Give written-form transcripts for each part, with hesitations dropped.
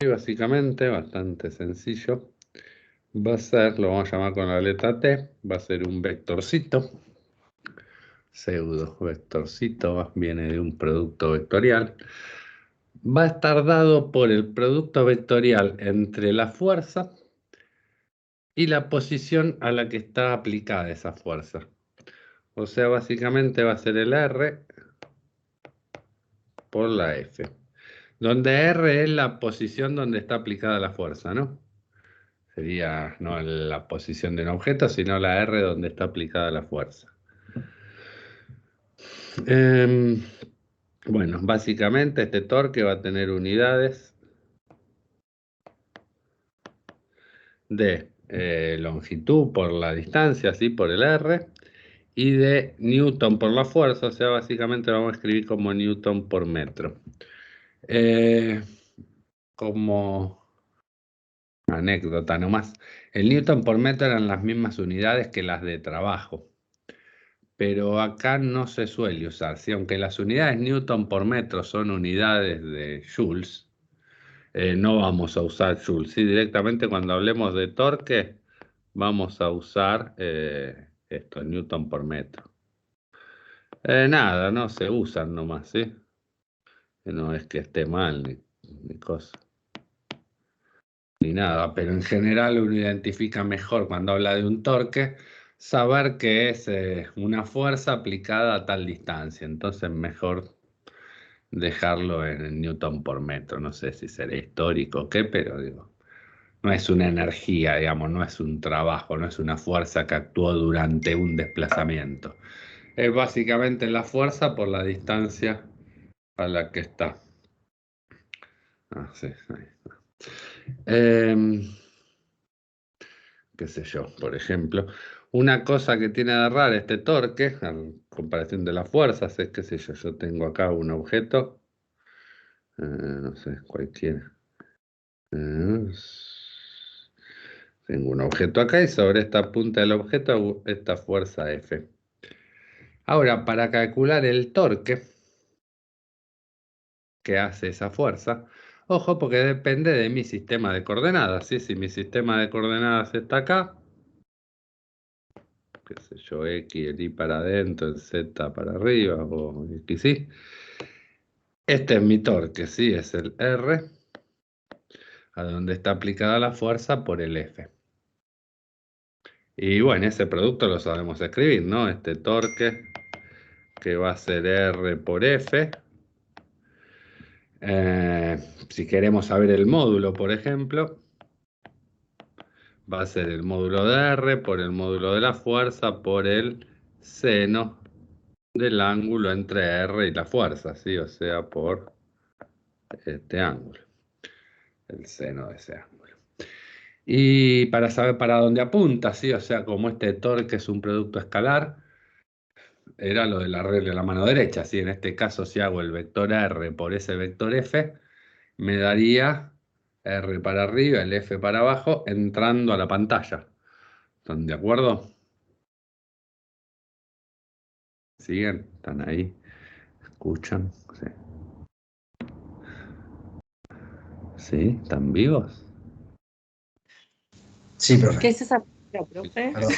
Y básicamente, bastante sencillo, va a ser, lo vamos a llamar con la letra T, va a ser un vectorcito, pseudo vectorcito, viene de un producto vectorial. Va a estar dado por el producto vectorial entre la fuerza y la posición a la que está aplicada esa fuerza. O sea, básicamente va a ser el R por la F. Donde R es la posición donde está aplicada la fuerza, ¿no? Sería no la posición de un objeto, sino la R donde está aplicada la fuerza. Em, bueno, básicamente este torque va a tener unidades de longitud por la distancia, ¿sí? Por el R, y de Newton por la fuerza, o sea, básicamente lo vamos a escribir como Newton por metro. Como anécdota nomás, el Newton por metro eran las mismas unidades que las de trabajo, pero acá no se suele usar, ¿sí? Aunque las unidades Newton por metro son unidades de joules, no vamos a usar joules, ¿sí? Directamente cuando hablemos de torque, vamos a usar esto, Newton por metro. Nada, no se usan nomás, ¿sí? No es que esté mal ni cosa, ni nada, pero en general uno identifica mejor cuando habla de un torque, saber que es una fuerza aplicada a tal distancia, entonces mejor dejarlo en Newton por metro, no sé si será histórico o qué, pero digo, no es una energía, digamos, no es un trabajo, no es una fuerza que actuó durante un desplazamiento. Es básicamente la fuerza por la distancia a la que está. Ah, sí, ahí está. Qué sé yo, por ejemplo, una cosa que tiene de raro este torque, en comparación de las fuerzas, es, qué sé yo tengo acá un objeto, no sé, cualquiera. Eh, Tengo un objeto acá y sobre esta punta del objeto hago esta fuerza F. Ahora, para calcular el torque que hace esa fuerza, ojo, porque depende de mi sistema de coordenadas, ¿sí? Si mi sistema de coordenadas está acá, qué sé yo, X, el Y para adentro, el Z para arriba, o X, Y. Este es mi torque, ¿sí? Es el R, a donde está aplicada la fuerza por el F. Y bueno, ese producto lo sabemos escribir, ¿no? Este torque que va a ser R por F. Si queremos saber el módulo, por ejemplo, va a ser el módulo de R por el módulo de la fuerza por el seno del ángulo entre R y la fuerza, ¿sí? O sea, por este ángulo, el seno de ese ángulo. Y para saber para dónde apunta, ¿sí? O sea, como este torque es un producto escalar, era lo de la regla de la mano derecha, ¿sí? En este caso, si hago el vector R por ese vector F, me daría R para arriba, el F para abajo, entrando a la pantalla. ¿Están de acuerdo? ¿Siguen? ¿Están ahí? ¿Escuchan? Sí. ¿Sí? ¿Están vivos? Sí, ¿Qué profe. es esa figura, profe? Perdón.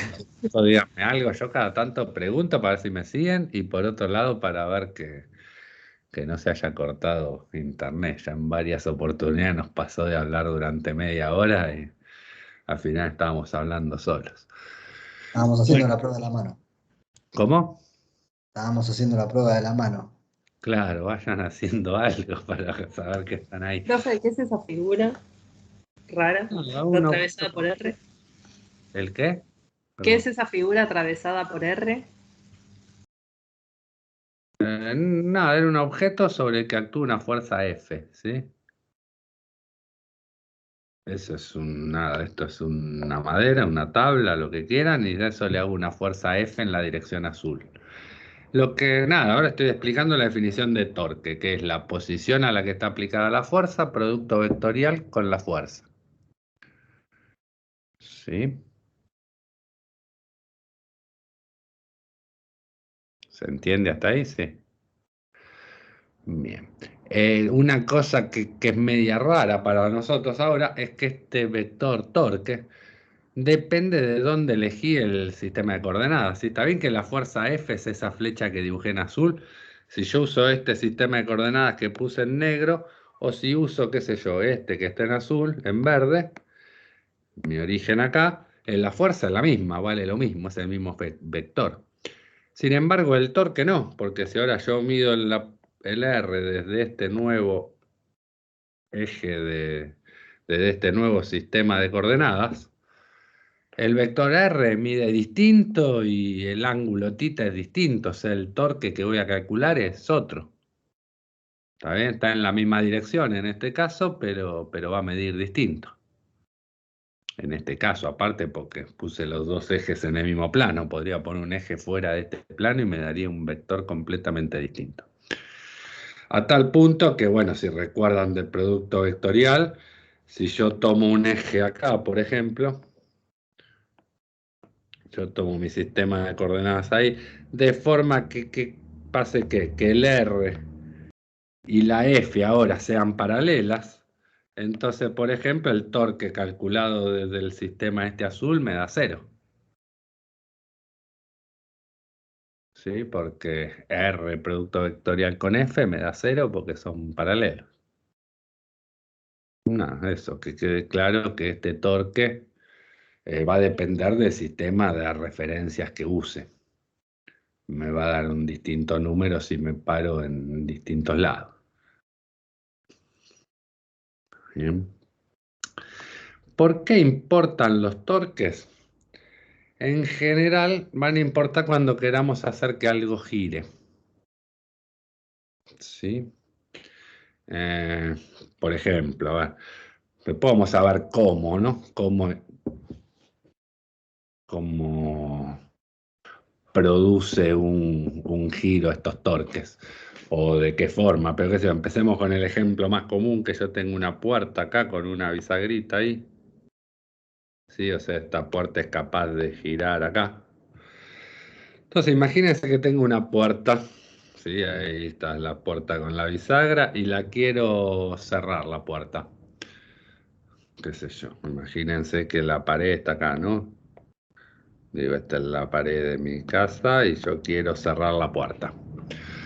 O díganme algo, yo cada tanto pregunto para ver si me siguen y por otro lado para ver que no se haya cortado internet. Ya en varias oportunidades nos pasó de hablar durante media hora y al final estábamos hablando solos. Estábamos haciendo Bueno, la prueba de la mano. ¿cómo? Estábamos haciendo la prueba de la mano. Claro, vayan haciendo algo para saber que están ahí. Profe, ¿qué es esa figura rara No, un atravesada por objeto. R? ¿El qué? ¿Qué es Perdón. esa figura atravesada por R? Nada, era un objeto sobre el que actúa una fuerza F, ¿sí? Eso es nada, esto es una madera, una tabla, lo que quieran, y de eso le hago una fuerza F en la dirección azul. Lo que, nada, ahora estoy explicando la definición de torque, que es la posición a la que está aplicada la fuerza, producto vectorial con la fuerza. ¿Sí? ¿Se entiende hasta ahí? Sí. Bien. Una cosa que es media rara para nosotros ahora es que este vector torque depende de dónde elegí el sistema de coordenadas. ¿Sí? Está bien que la fuerza F es esa flecha que dibujé en azul. Si yo uso este sistema de coordenadas que puse en negro, o si uso, qué sé yo, este que está en azul, en verde, mi origen acá, la fuerza es la misma, vale lo mismo, es el mismo vector. Sin embargo, el torque no, porque si ahora yo mido el R desde este nuevo eje desde este nuevo sistema de coordenadas, el vector R mide distinto y el ángulo θ es distinto, o sea, el torque que voy a calcular es otro. ¿Está bien? Está en la misma dirección en este caso, pero va a medir distinto. En este caso, aparte porque puse los dos ejes en el mismo plano, podría poner un eje fuera de este plano y me daría un vector completamente distinto. A tal punto que, bueno, si recuerdan del producto vectorial, si yo tomo un eje acá, por ejemplo, yo tomo mi sistema de coordenadas ahí, de forma que pase que el R y la F ahora sean paralelas. Entonces, por ejemplo, el torque calculado desde el sistema este azul me da 0. ¿Sí? Porque R, producto vectorial con F, me da 0 porque son paralelos. No, eso, que quede claro que este torque va a depender del sistema de referencias que use. Me va a dar un distinto número si me paro en distintos lados. Bien. ¿Por qué importan los torques? En general van a importar cuando queramos hacer que algo gire. ¿Sí? Por ejemplo, a ver, podemos saber cómo, ¿no? Cómo produce un giro estos torques o de qué forma, pero qué sé yo, empecemos con el ejemplo más común, que yo tengo una puerta acá con una bisagrita ahí. Sí, o sea, esta puerta es capaz de girar acá. Entonces, imagínense que tengo una puerta, sí, ahí está la puerta con la bisagra y la quiero cerrar la puerta. Qué sé yo, imagínense que la pared está acá, ¿no? Digo, esta es la pared de mi casa y yo quiero cerrar la puerta.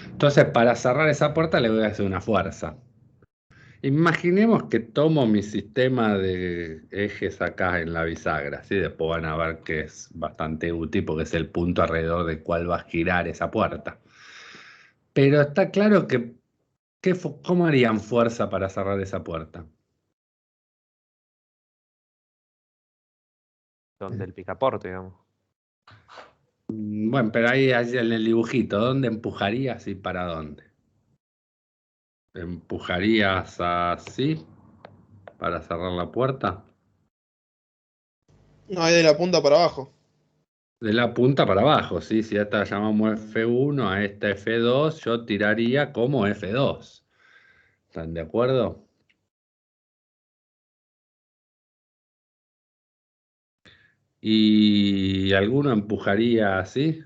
Entonces, para cerrar esa puerta le voy a hacer una fuerza. Imaginemos que tomo mi sistema de ejes acá en la bisagra, ¿sí? Después van a ver que es bastante útil porque es el punto alrededor del cual va a girar esa puerta. Pero está claro que, ¿cómo harían fuerza para cerrar esa puerta? Donde el picaporte, digamos. Bueno, pero ahí en el dibujito, ¿dónde empujarías y para dónde? ¿Empujarías así para cerrar la puerta? No, hay de la punta para abajo. De la punta para abajo, ¿sí? Si a esta la llamamos F1, a esta F2, yo tiraría como F2. ¿Están de acuerdo? ¿Y alguno empujaría así?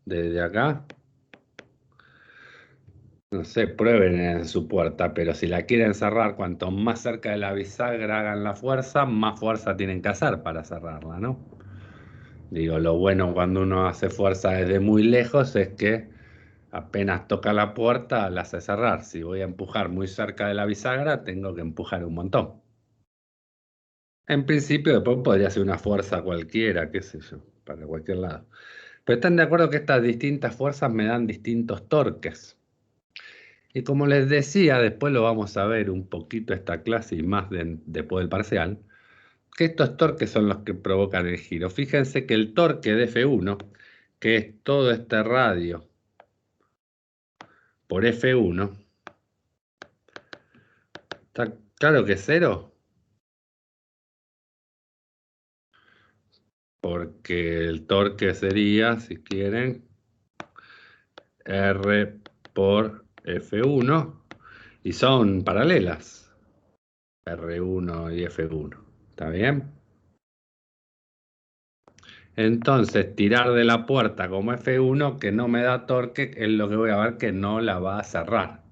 Desde acá. No sé, prueben en su puerta, pero si la quieren cerrar, cuanto más cerca de la bisagra hagan la fuerza, más fuerza tienen que hacer para cerrarla, ¿no? Digo, lo bueno cuando uno hace fuerza desde muy lejos es que apenas toca la puerta, la hace cerrar. Si voy a empujar muy cerca de la bisagra, tengo que empujar un montón. En principio, después podría ser una fuerza cualquiera, qué sé yo, para cualquier lado. Pero están de acuerdo que estas distintas fuerzas me dan distintos torques. Y como les decía, después lo vamos a ver un poquito esta clase y más después del parcial, que estos torques son los que provocan el giro. Fíjense que el torque de F1, que es todo este radio por F1, ¿está claro que es 0? Porque el torque sería, si quieren, R por F1 y son paralelas, R1 y F1. ¿Está bien? Entonces, tirar de la puerta como F1 que no me da torque es lo que voy a ver que no la va a cerrar.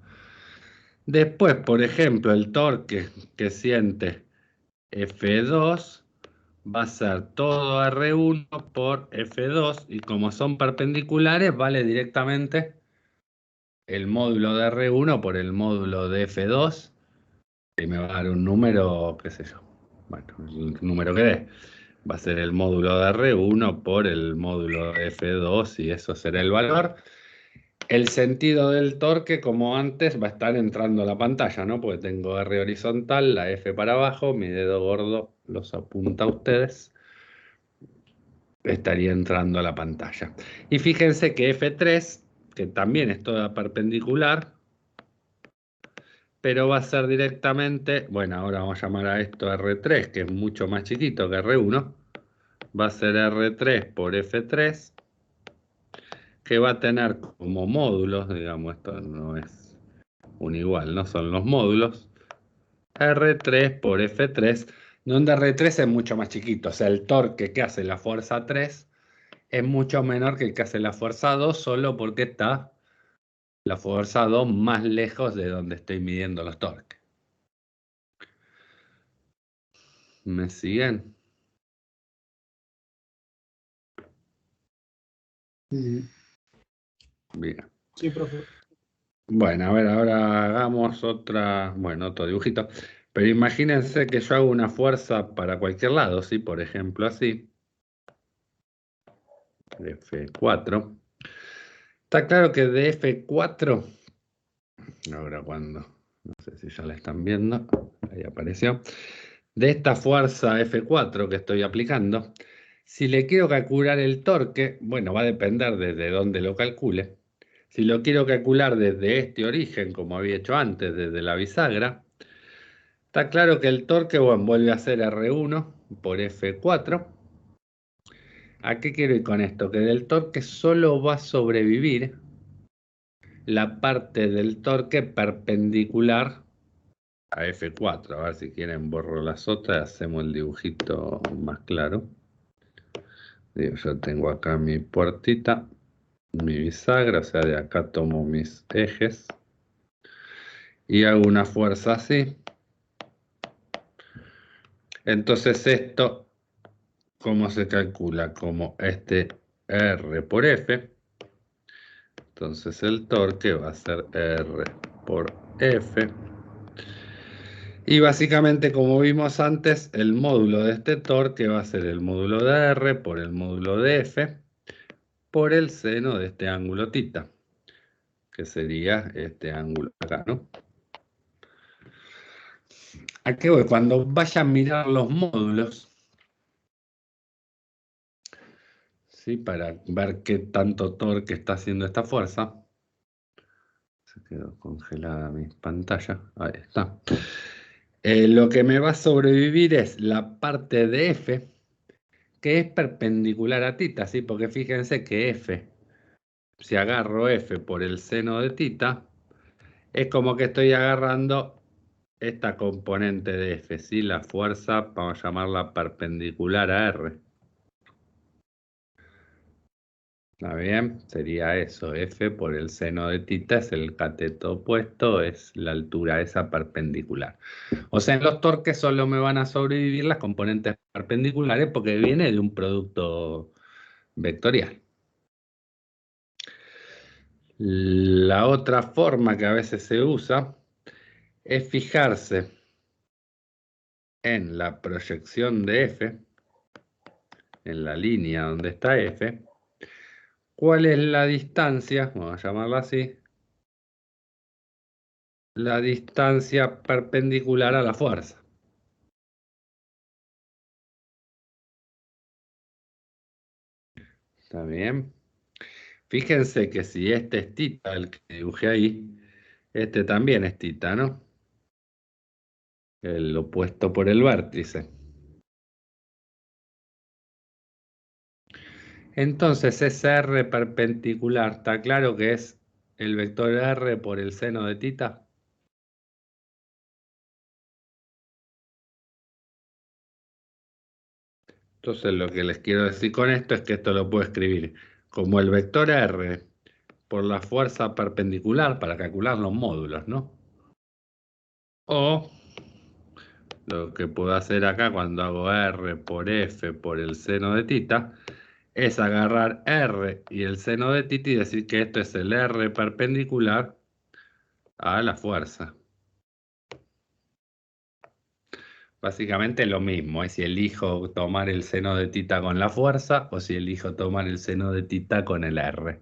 Después, por ejemplo, el torque que siente F2 va a ser todo R1 por F2 y como son perpendiculares vale directamente el módulo de R1 por el módulo de F2 y me va a dar un número, qué sé yo, bueno, el número que dé. Va a ser el módulo de R1 por el módulo de F2 y eso será el valor. El sentido del torque, como antes, va a estar entrando a la pantalla, ¿no? Porque tengo R horizontal, la F para abajo, mi dedo gordo los apunta a ustedes. Estaría entrando a la pantalla. Y fíjense que F3, que también es toda perpendicular, pero va a ser directamente, bueno, ahora vamos a llamar a esto R3, que es mucho más chiquito que R1, va a ser R3 por F3, que va a tener como módulos, digamos, esto no es un igual, no son los módulos, R3 por F3, donde R3 es mucho más chiquito, o sea, el torque que hace la fuerza 3 es mucho menor que el que hace la fuerza 2, solo porque está la fuerza 2 más lejos de donde estoy midiendo los torques. ¿Me siguen? Sí. Bien. Sí, profe. Bueno, a ver, ahora hagamos otro dibujito. Pero imagínense que yo hago una fuerza para cualquier lado, ¿sí? Por ejemplo, así. F4. Está claro que de F4, ahora cuando, no sé si ya la están viendo, ahí apareció. De esta fuerza F4 que estoy aplicando, si le quiero calcular el torque, bueno, va a depender desde dónde lo calcule. Si lo quiero calcular desde este origen, como había hecho antes, desde la bisagra, está claro que el torque, bueno, vuelve a ser R1 por F4. ¿A qué quiero ir con esto? Que del torque solo va a sobrevivir la parte del torque perpendicular a F4. A ver si quieren borro las otras, hacemos el dibujito más claro. Yo tengo acá mi puertita, mi bisagra, o sea, de acá tomo mis ejes y hago una fuerza así. Entonces esto, ¿cómo se calcula? Como este R por F. Entonces el torque va a ser R por F. Y básicamente, como vimos antes, el módulo de este torque va a ser el módulo de R por el módulo de F por el seno de este ángulo θ, que sería este ángulo acá, ¿no? ¿A qué voy? Cuando vaya a mirar los módulos, ¿sí? Para ver qué tanto torque está haciendo esta fuerza. Se quedó congelada mi pantalla. Ahí está. Lo que me va a sobrevivir es la parte de F, que es perpendicular a θ, ¿sí? Porque fíjense que F, si agarro F por el seno de θ, es como que estoy agarrando esta componente de F, ¿sí? La fuerza, vamos a llamarla perpendicular a R. ¿Está bien? Sería eso, F por el seno de θ es el cateto opuesto, es la altura esa perpendicular. O sea, en los torques solo me van a sobrevivir las componentes perpendiculares porque viene de un producto vectorial. La otra forma que a veces se usa es fijarse en la proyección de F, en la línea donde está F, cuál es la distancia, vamos a llamarla así, la distancia perpendicular a la fuerza. ¿Está bien? Fíjense que si este es θ, el que dibujé ahí, este también es θ, ¿no? El opuesto por el vértice. Entonces ese R perpendicular, ¿está claro que es el vector R por el seno de θ? Entonces lo que les quiero decir con esto es que esto lo puedo escribir como el vector R por la fuerza perpendicular para calcular los módulos, ¿no? O lo que puedo hacer acá cuando hago R por F por el seno de tita es agarrar R y el seno de tita y decir que esto es el R perpendicular a la fuerza. Básicamente lo mismo, es si elijo tomar el seno de tita con la fuerza o si elijo tomar el seno de tita con el R.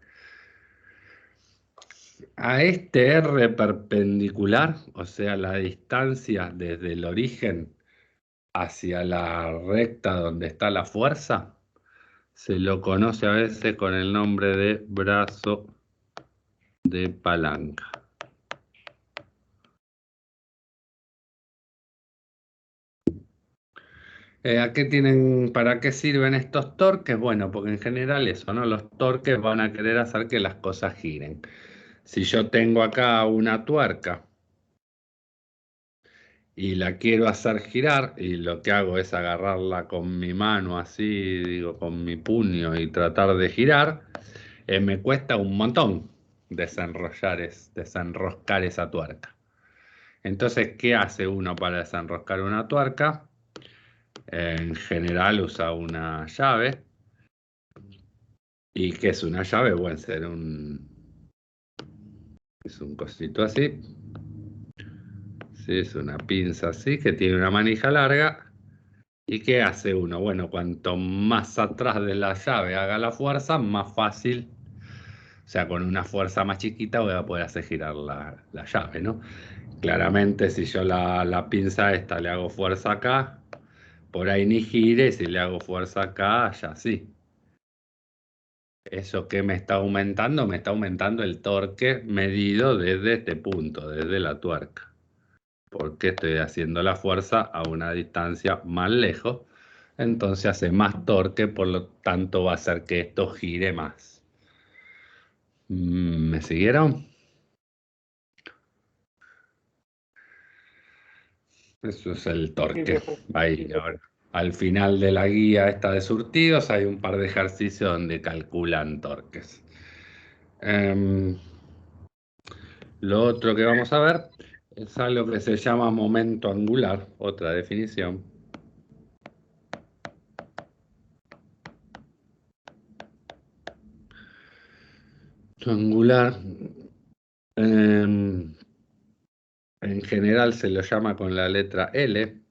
A este R perpendicular, o sea, la distancia desde el origen hacia la recta donde está la fuerza, se lo conoce a veces con el nombre de brazo de palanca. ¿Para qué sirven estos torques? Bueno, porque en general eso, ¿no? Los torques van a querer hacer que las cosas giren. Si yo tengo acá una tuerca y la quiero hacer girar, y lo que hago es agarrarla con mi mano así, digo, con mi puño y tratar de girar, me cuesta un montón desenroscar esa tuerca. Entonces, ¿qué hace uno para desenroscar una tuerca? En general usa una llave. ¿Y qué es una llave? Puede ser es un cosito así. Sí, es una pinza así que tiene una manija larga. ¿Y qué hace uno? Bueno, cuanto más atrás de la llave haga la fuerza, más fácil, o sea, con una fuerza más chiquita voy a poder hacer girar la llave, ¿no? Claramente, si yo la pinza esta le hago fuerza acá, por ahí ni gire, si le hago fuerza acá, ya sí. ¿Eso qué me está aumentando? Me está aumentando el torque medido desde este punto, desde la tuerca. Porque estoy haciendo la fuerza a una distancia más lejos. Entonces hace más torque, por lo tanto va a hacer que esto gire más. ¿Me siguieron? Eso es el torque. Ahí, ahora. Al final de la guía esta de surtidos hay un par de ejercicios donde calculan torques. Lo otro que vamos a ver es algo que se llama momento angular, otra definición. Angular, en general se lo llama con la letra L.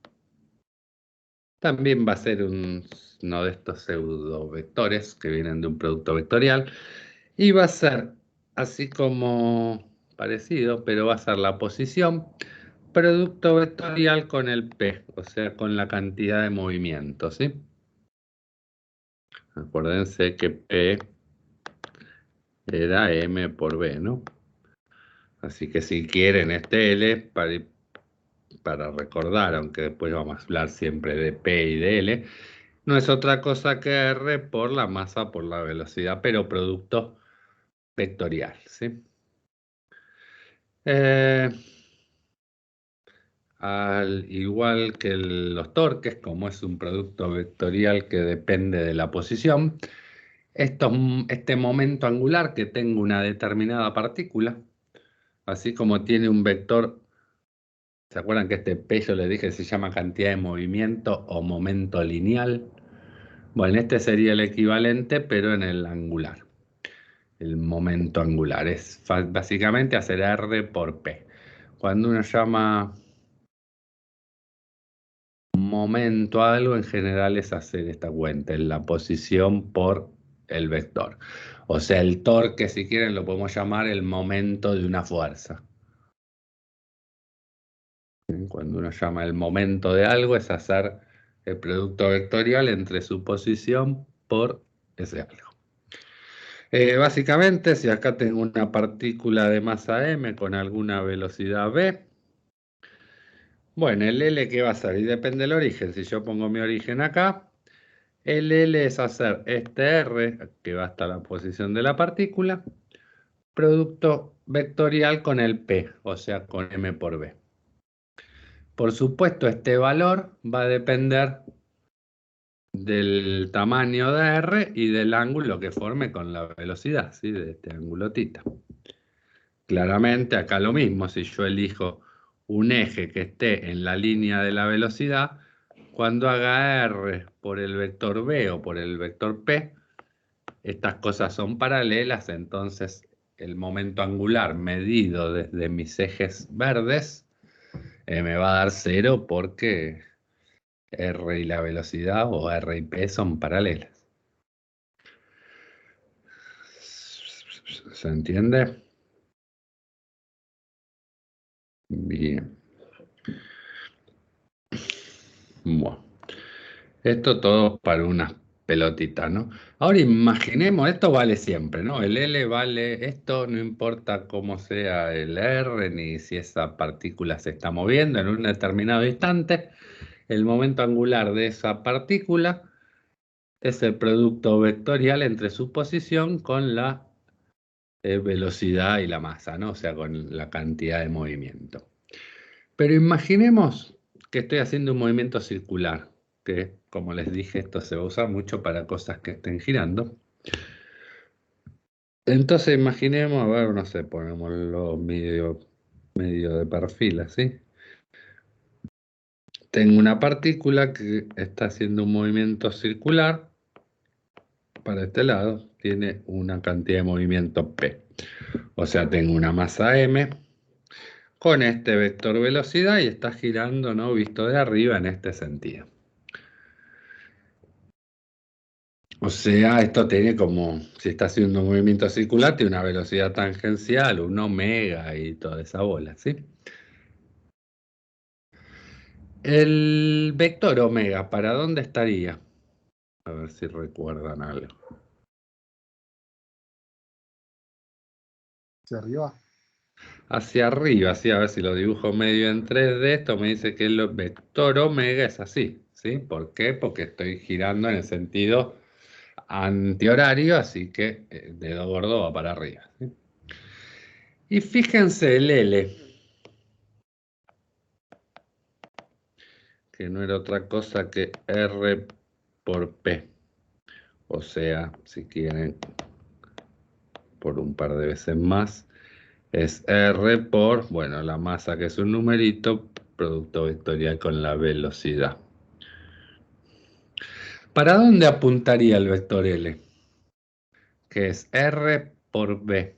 También va a ser uno de estos pseudo vectores que vienen de un producto vectorial. Y va a ser así como parecido, pero va a ser la posición producto vectorial con el P, o sea, con la cantidad de movimiento, ¿sí? Acuérdense que P era M por B, ¿no? Así que si quieren este L, para recordar, aunque después vamos a hablar siempre de P y de L, no es otra cosa que R por la masa por la velocidad, pero producto vectorial, ¿sí? Al igual que los torques, como es un producto vectorial que depende de la posición, este momento angular que tengo una determinada partícula, así como tiene un vector, ¿se acuerdan que este P yo les dije se llama cantidad de movimiento o momento lineal? Bueno, este sería el equivalente, pero en el angular. El momento angular es básicamente hacer R por P. Cuando uno llama momento a algo, en general es hacer esta cuenta, en la posición por el vector. O sea, el torque, si quieren, lo podemos llamar el momento de una fuerza. Cuando uno llama el momento de algo, es hacer el producto vectorial entre su posición por ese algo. Básicamente, si acá tengo una partícula de masa m con alguna velocidad v, bueno, el L que va a ser, y depende del origen, si yo pongo mi origen acá, el L es hacer este R, que va hasta la posición de la partícula, producto vectorial con el P, o sea, con M por B. Por supuesto, este valor va a depender del tamaño de R y del ángulo que forme con la velocidad, ¿sí? De este ángulo θ. Claramente acá lo mismo, si yo elijo un eje que esté en la línea de la velocidad, cuando haga R por el vector B o por el vector P, estas cosas son paralelas, entonces el momento angular medido desde mis ejes verdes me va a dar 0 porque R y la velocidad o R y P son paralelas. ¿Se entiende? Bien. Bueno. Esto todo para unas pelotitas, ¿no? Ahora imaginemos, esto vale siempre, ¿no? El L vale, esto no importa cómo sea el R, ni si esa partícula se está moviendo en un determinado instante, el momento angular de esa partícula es el producto vectorial entre su posición con la velocidad y la masa, ¿no? O sea, con la cantidad de movimiento. Pero imaginemos que estoy haciendo un movimiento circular, que como les dije, esto se va a usar mucho para cosas que estén girando. Entonces imaginemos, a ver, no sé, ponémoslo medio de perfil, ¿así? Tengo una partícula que está haciendo un movimiento circular para este lado, tiene una cantidad de movimiento P. O sea, tengo una masa M con este vector velocidad y está girando, ¿no? Visto de arriba en este sentido. O sea, esto tiene como, si está haciendo un movimiento circular, tiene una velocidad tangencial, un omega y toda esa bola, ¿sí? El vector omega, ¿para dónde estaría? A ver si recuerdan algo. ¿Hacia arriba? Hacia arriba, sí, a ver si lo dibujo medio en 3D, esto me dice que el vector omega es así, ¿sí? ¿Por qué? Porque estoy girando en el sentido antihorario, así que el dedo gordo va para arriba, ¿sí? Y fíjense el L, que no era otra cosa que R por P. O sea, si quieren, por un par de veces más, es R por, bueno, la masa que es un numerito, producto vectorial con la velocidad. ¿Para dónde apuntaría el vector L? Que es R por B.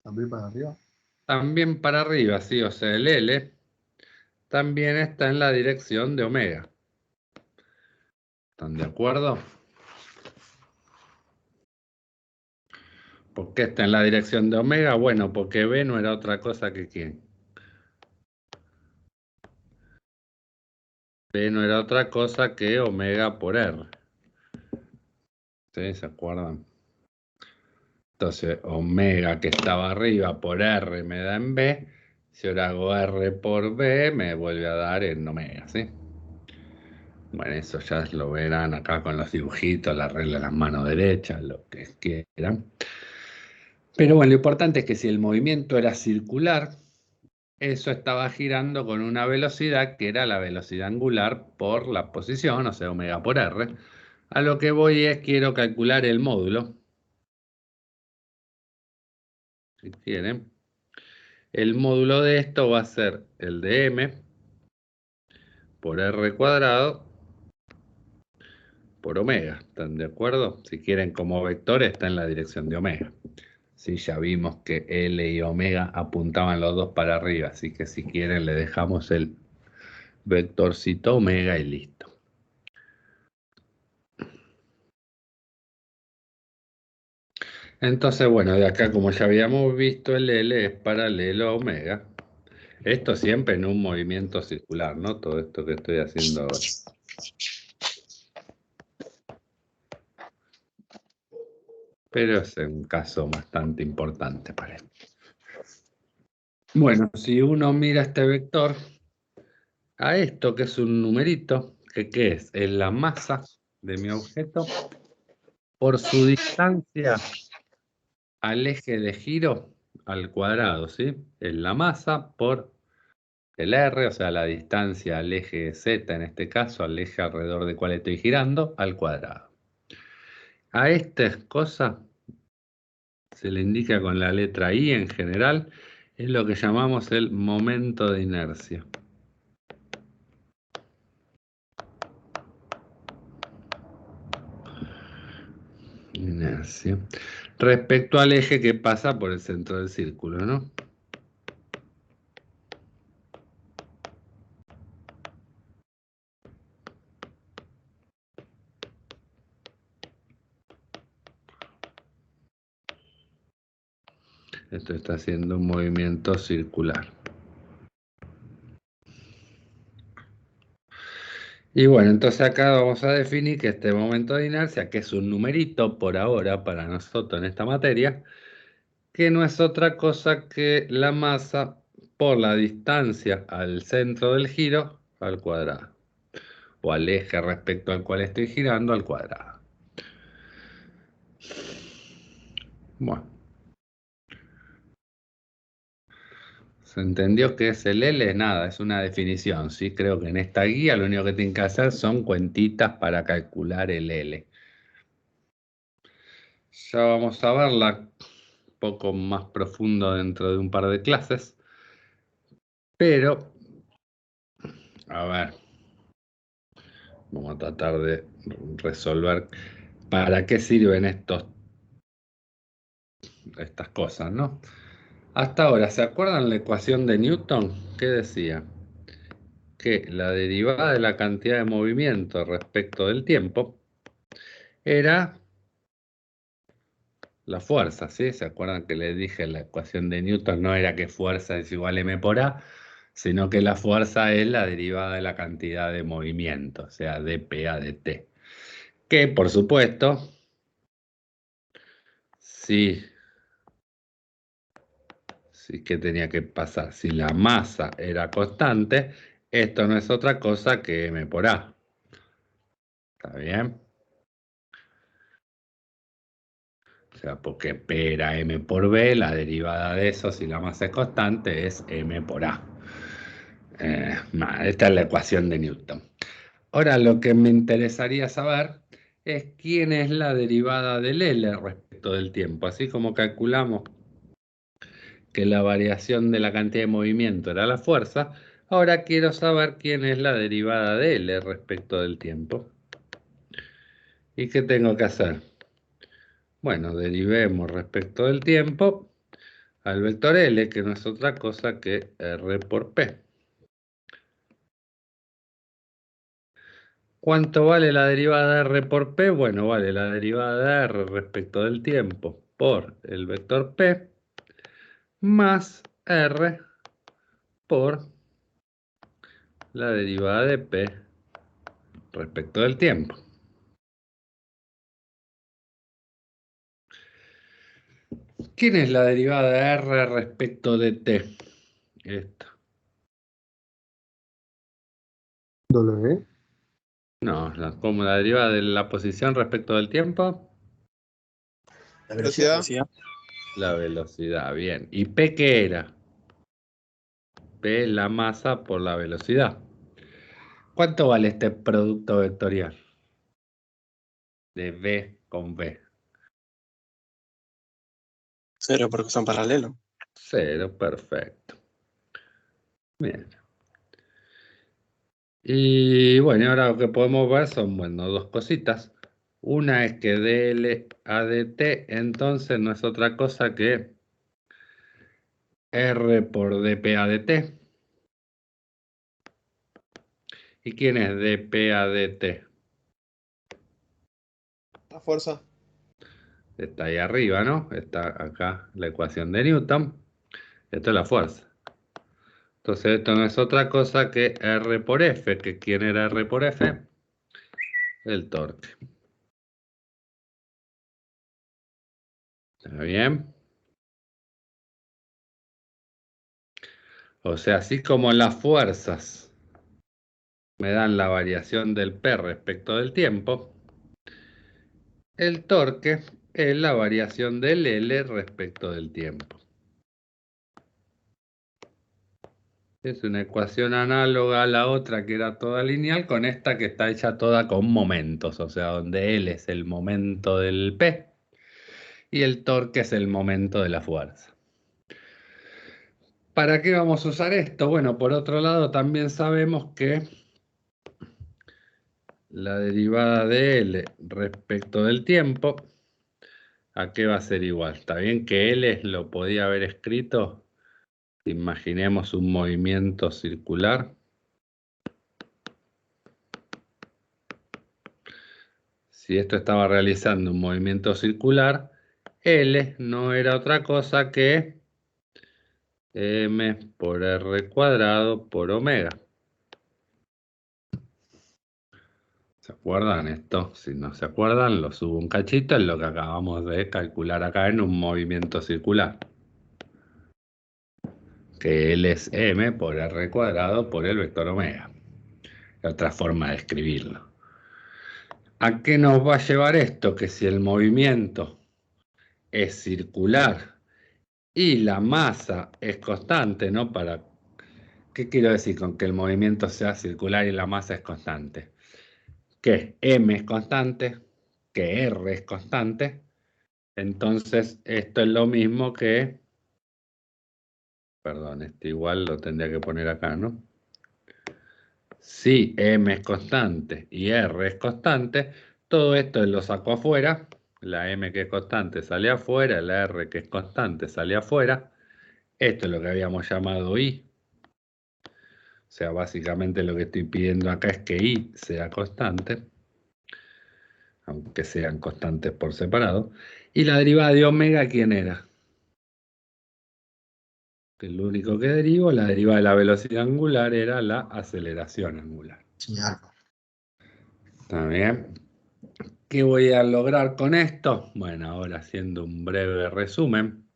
¿También para arriba? También para arriba, sí, o sea, el L también está en la dirección de omega. ¿Están de acuerdo? ¿Por qué está en la dirección de omega? Bueno, porque B no era otra cosa que ¿quién? B no era otra cosa que omega por R. ¿Sí? ¿Se acuerdan? Entonces, omega que estaba arriba por R me da en B. Si ahora hago R por B, me vuelve a dar en omega, ¿sí? Bueno, eso ya lo verán acá con los dibujitos, la regla de las manos derechas, lo que quieran. Pero bueno, lo importante es que si el movimiento era circular, eso estaba girando con una velocidad que era la velocidad angular por la posición, o sea, omega por R. A lo que voy es, quiero calcular el módulo. Si quieren. El módulo de esto va a ser el de m por r cuadrado por omega. ¿Están de acuerdo? Si quieren como vector está en la dirección de omega. Sí, ya vimos que L y omega apuntaban los dos para arriba, así que si quieren le dejamos el vectorcito omega y listo. Entonces, bueno, de acá como ya habíamos visto, el L es paralelo a omega. Esto siempre en un movimiento circular, ¿no? Todo esto que estoy haciendo ahora. Pero es un caso bastante importante para esto. Bueno, si uno mira este vector, a esto que es un numerito, que ¿qué es? Es la masa de mi objeto por su distancia al eje de giro al cuadrado, ¿sí? Es la masa por el R, o sea, la distancia al eje Z, en este caso, al eje alrededor del cual estoy girando, al cuadrado. A esta cosa se le indica con la letra I en general, Es lo que llamamos el momento de inercia. Inercia. Respecto al eje que pasa por el centro del círculo, ¿no? Esto está haciendo un movimiento circular. Y bueno, entonces acá vamos a definir que este momento de inercia, que es un numerito por ahora para nosotros en esta materia, que no es otra cosa que la masa por la distancia al centro del giro al cuadrado, o al eje respecto al cual estoy girando al cuadrado. Bueno, ¿se entendió qué es el L? Nada, es una definición, ¿sí? Creo que en esta guía lo único que tienen que hacer son cuentitas para calcular el L. Ya vamos a verla un poco más profundo dentro de un par de clases. Pero, a ver, vamos a tratar de resolver para qué sirven estas cosas, ¿no? Hasta ahora, ¿se acuerdan la ecuación de Newton? ¿Qué decía? Que la derivada de la cantidad de movimiento respecto del tiempo era la fuerza, ¿sí? ¿Se acuerdan que les dije la ecuación de Newton no era que fuerza es igual a m por a, sino que la fuerza es la derivada de la cantidad de movimiento, o sea, dpa de t. Que, por supuesto, sí, que tenía que pasar. Si la masa era constante, esto no es otra cosa que m por a. ¿Está bien? O sea, porque P era m por b, la derivada de eso, si la masa es constante, es m por a. Esta es la ecuación de Newton. Ahora, lo que me interesaría saber es quién es la derivada del L respecto del tiempo. Así como calculamos que la variación de la cantidad de movimiento era la fuerza, ahora quiero saber quién es la derivada de L respecto del tiempo. ¿Y qué tengo que hacer? Bueno, derivemos respecto del tiempo al vector L, que no es otra cosa que R por P. ¿Cuánto vale la derivada de R por P? Bueno, vale la derivada de R respecto del tiempo por el vector P más R por la derivada de P respecto del tiempo. ¿Quién es la derivada de R respecto de T? Esta. W. No, como la derivada de la posición respecto del tiempo. La velocidad. La velocidad, bien. ¿Y P qué era? P es la masa por la velocidad. ¿Cuánto vale este producto vectorial? De V con V. 0 porque son paralelos. 0, perfecto. Bien. Y bueno, ahora lo que podemos ver son, bueno, dos cositas. Una es que dl a dt, entonces no es otra cosa que r por dpa dt. ¿Y quién es dpa dt? La fuerza. Está ahí arriba, ¿no? Está acá la ecuación de Newton. Esto es la fuerza. Entonces esto no es otra cosa que R por F. ¿Que quién era R por F? El torque. ¿Está bien? O sea, así como las fuerzas me dan la variación del P respecto del tiempo, el torque es la variación del L respecto del tiempo. Es una ecuación análoga a la otra que era toda lineal, con esta que está hecha toda con momentos, o sea, donde L es el momento del P y el torque es el momento de la fuerza. ¿Para qué vamos a usar esto? Bueno, por otro lado también sabemos que la derivada de L respecto del tiempo, ¿a qué va a ser igual? Está bien que L lo podía haber escrito, imaginemos un movimiento circular. Si esto estaba realizando un movimiento circular, L no era otra cosa que M por R cuadrado por omega. ¿Se acuerdan esto? Si no se acuerdan, lo subo un cachito, es lo que acabamos de calcular acá en un movimiento circular. Que L es M por R cuadrado por el vector omega. Otra forma de escribirlo. ¿A qué nos va a llevar esto? Que si el movimiento es circular y la masa es constante, ¿no? ¿Qué quiero decir con que el movimiento sea circular y la masa es constante? Que M es constante, que R es constante. Entonces, esto es lo mismo que... Perdón, este igual lo tendría que poner acá, ¿no? Si M es constante y R es constante, todo esto lo saco afuera. La M que es constante sale afuera, la R que es constante sale afuera. Esto es lo que habíamos llamado I. O sea, básicamente lo que estoy pidiendo acá es que I sea constante, aunque sean constantes por separado. Y la derivada de omega, ¿quién era? Que lo único que derivo, la derivada de la velocidad angular era la aceleración angular. Sí, algo. ¿Está bien? ¿Qué voy a lograr con esto? Bueno, ahora haciendo un breve resumen.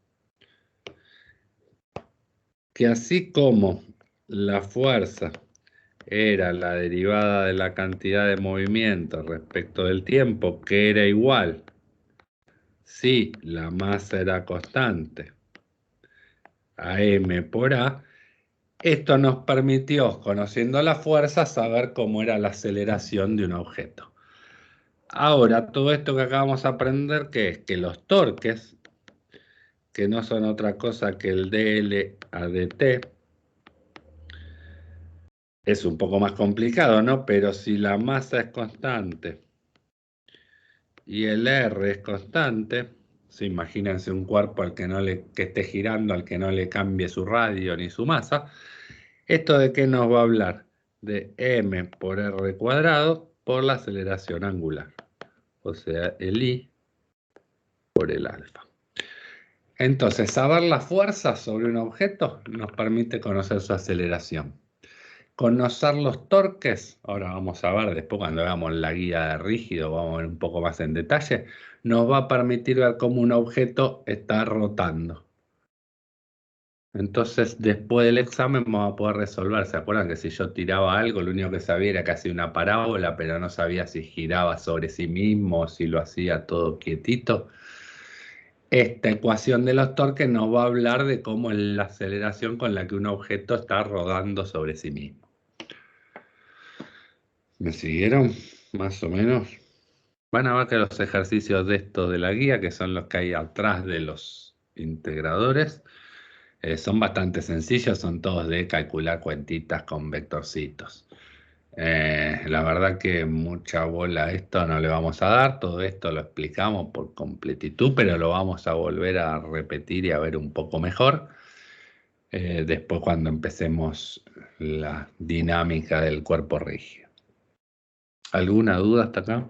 Que así como la fuerza era la derivada de la cantidad de movimiento respecto del tiempo, que era igual si la masa era constante a M por A, esto nos permitió, conociendo la fuerza, saber cómo era la aceleración de un objeto. Ahora, todo esto que acabamos de aprender, que es que los torques, que no son otra cosa que el dl a dt, es un poco más complicado, ¿no? Pero si la masa es constante y el R es constante, imagínense un cuerpo al que que esté girando, al que no le cambie su radio ni su masa. ¿Esto de qué nos va a hablar? De M por R cuadrado por la aceleración angular. O sea, el I por el alfa. Entonces, saber la fuerza sobre un objeto nos permite conocer su aceleración. Conocer los torques, ahora vamos a ver, después cuando hagamos la guía de rígido, vamos a ver un poco más en detalle, nos va a permitir ver cómo un objeto está rotando. Entonces, después del examen vamos a poder resolver. ¿Se acuerdan que si yo tiraba algo, lo único que sabía era que hacía una parábola, pero no sabía si giraba sobre sí mismo o si lo hacía todo quietito? Esta ecuación de los torques nos va a hablar de cómo es la aceleración con la que un objeto está rodando sobre sí mismo. ¿Me siguieron? Más o menos. Van a ver que los ejercicios de estos de la guía, que son los que hay atrás de los integradores, son bastante sencillos, son todos de calcular cuentitas con vectorcitos. La verdad que mucha bola a esto no le vamos a dar, todo esto lo explicamos por completitud, pero lo vamos a volver a repetir y a ver un poco mejor. Después cuando empecemos la dinámica del cuerpo rígido. ¿Alguna duda hasta acá?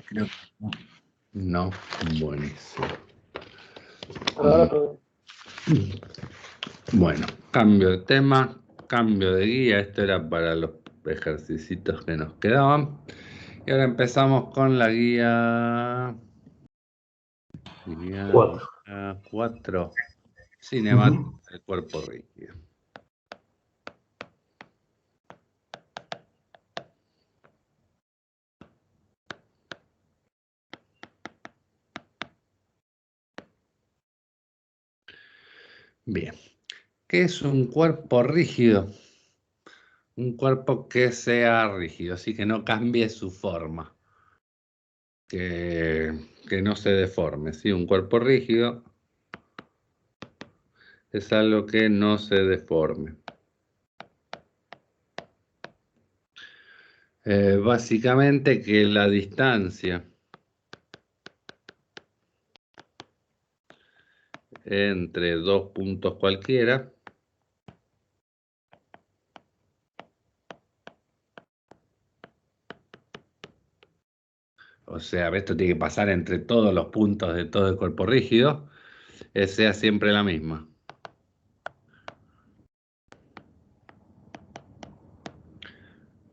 Creo que no. No, buenísimo. Bueno, cambio de tema, cambio de guía. Esto era para los ejercicios que nos quedaban. Y ahora empezamos con la guía 4. Cinemática del cuerpo rígido. Bien, ¿qué es un cuerpo rígido? Un cuerpo que sea rígido, así que no cambie su forma. que no se deforme, ¿sí? Un cuerpo rígido es algo que no se deforme. Básicamente que la distancia entre dos puntos cualquiera o sea, esto tiene que pasar entre todos los puntos de todo el cuerpo rígido, sea siempre la misma.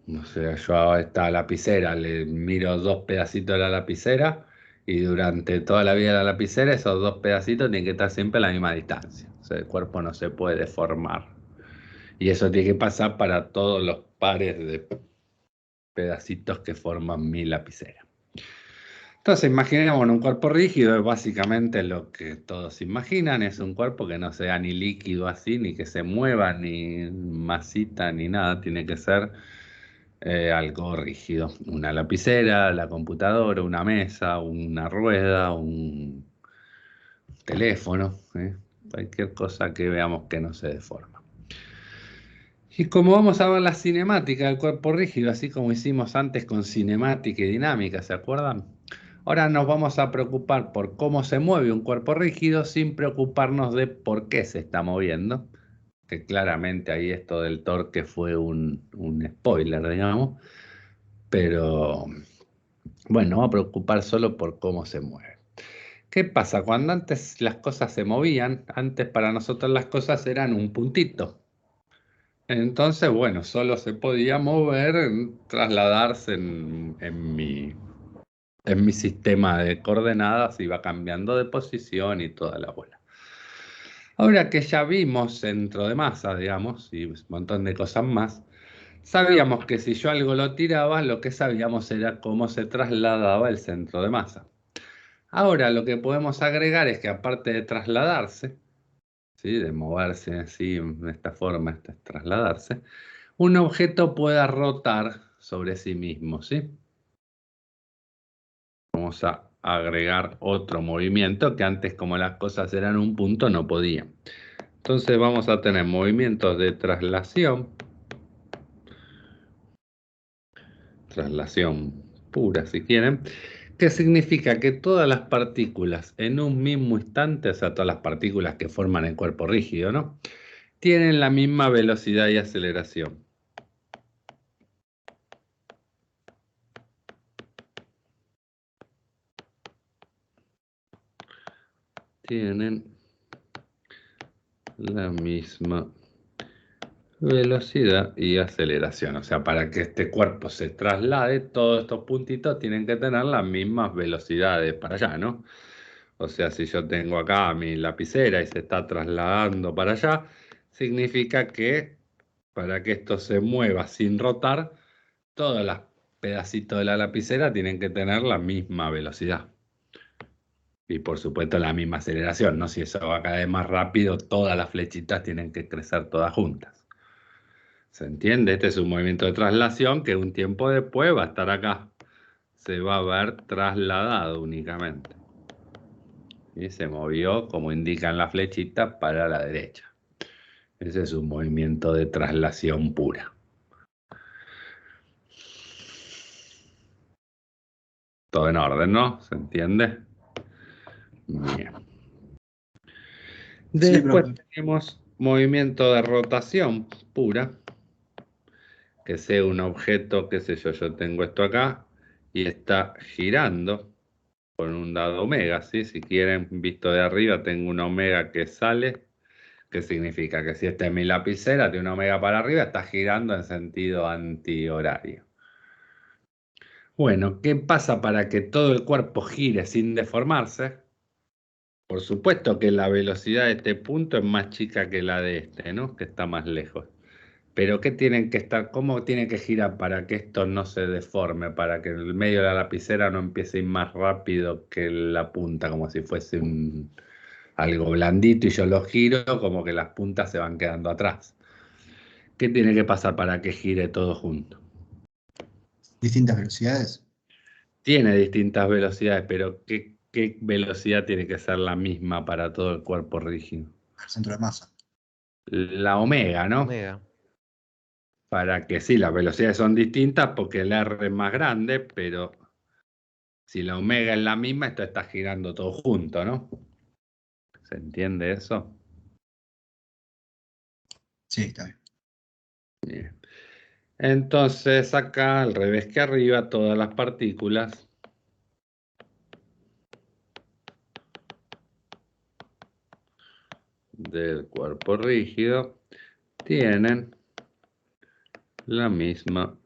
O sea, yo a esta lapicera le miro dos pedacitos de la lapicera y durante toda la vida de la lapicera esos dos pedacitos tienen que estar siempre a la misma distancia. O sea, el cuerpo no se puede deformar. Y eso tiene que pasar para todos los pares de pedacitos que forman mi lapicera. Entonces, imaginemos un cuerpo rígido, es básicamente lo que todos imaginan, es un cuerpo que no sea ni líquido así, ni que se mueva, ni masita, ni nada, tiene que ser algo rígido. Una lapicera, la computadora, una mesa, una rueda, un teléfono, cualquier cosa que veamos que no se deforma. Y como vamos a ver la cinemática del cuerpo rígido, así como hicimos antes con cinemática y dinámica, ¿se acuerdan? Ahora nos vamos a preocupar por cómo se mueve un cuerpo rígido sin preocuparnos de por qué se está moviendo. Que claramente ahí esto del torque fue un spoiler, digamos. Pero bueno, vamos a preocupar solo por cómo se mueve. ¿Qué pasa? Cuando antes las cosas se movían, antes para nosotros las cosas eran un puntito. Entonces, bueno, solo se podía mover, trasladarse en mi sistema de coordenadas, iba cambiando de posición y toda la bola. Ahora que ya vimos centro de masa, digamos, y un montón de cosas más, sabíamos que si yo algo lo tiraba, lo que sabíamos era cómo se trasladaba el centro de masa. Ahora lo que podemos agregar es que aparte de trasladarse, ¿sí? De moverse así, de esta forma, este es trasladarse, un objeto pueda rotar sobre sí mismo, ¿sí? Vamos a agregar otro movimiento que antes, como las cosas eran un punto, no podían. Entonces vamos a tener movimientos de traslación pura si quieren, que significa que todas las partículas en un mismo instante, o sea, todas las partículas que forman el cuerpo rígido, ¿no? Tienen la misma velocidad y aceleración. Tienen la misma velocidad y aceleración. O sea, para que este cuerpo se traslade, todos estos puntitos tienen que tener las mismas velocidades para allá, ¿no? O sea, si yo tengo acá mi lapicera y se está trasladando para allá, significa que para que esto se mueva sin rotar, todos los pedacitos de la lapicera tienen que tener la misma velocidad. Y por supuesto la misma aceleración, ¿no? Si eso va cada vez más rápido, todas las flechitas tienen que crecer todas juntas. ¿Se entiende? Este es un movimiento de traslación que un tiempo después va a estar acá. Se va a ver trasladado únicamente. Y se movió, como indican las flechitas, para la derecha. Ese es un movimiento de traslación pura. Todo en orden, ¿no? ¿Se entiende? Bien. Después tenemos movimiento de rotación pura, que sea un objeto, qué sé yo, yo tengo esto acá y está girando con un dado omega, ¿sí? Si quieren, visto de arriba, tengo un omega que sale, que significa que si esta es mi lapicera, tiene un omega para arriba, está girando en sentido antihorario. Bueno, ¿qué pasa para que todo el cuerpo gire sin deformarse? Por supuesto que la velocidad de este punto es más chica que la de este, ¿no? Que está más lejos. Pero ¿qué tienen que estar? ¿Cómo tiene que girar para que esto no se deforme? Para que el medio de la lapicera no empiece a ir más rápido que la punta, como si fuese algo blandito y yo lo giro, como que las puntas se van quedando atrás. ¿Qué tiene que pasar para que gire todo junto? Distintas velocidades. Tiene distintas velocidades, pero ¿qué velocidad tiene que ser la misma para todo el cuerpo rígido? El centro de masa. La omega, ¿no? Omega. Para que sí, las velocidades son distintas porque el R es más grande, pero si la omega es la misma, esto está girando todo junto, ¿no? ¿Se entiende eso? Sí, está bien. Bien. Entonces acá, al revés que arriba, todas las partículas del cuerpo rígido tienen la misma,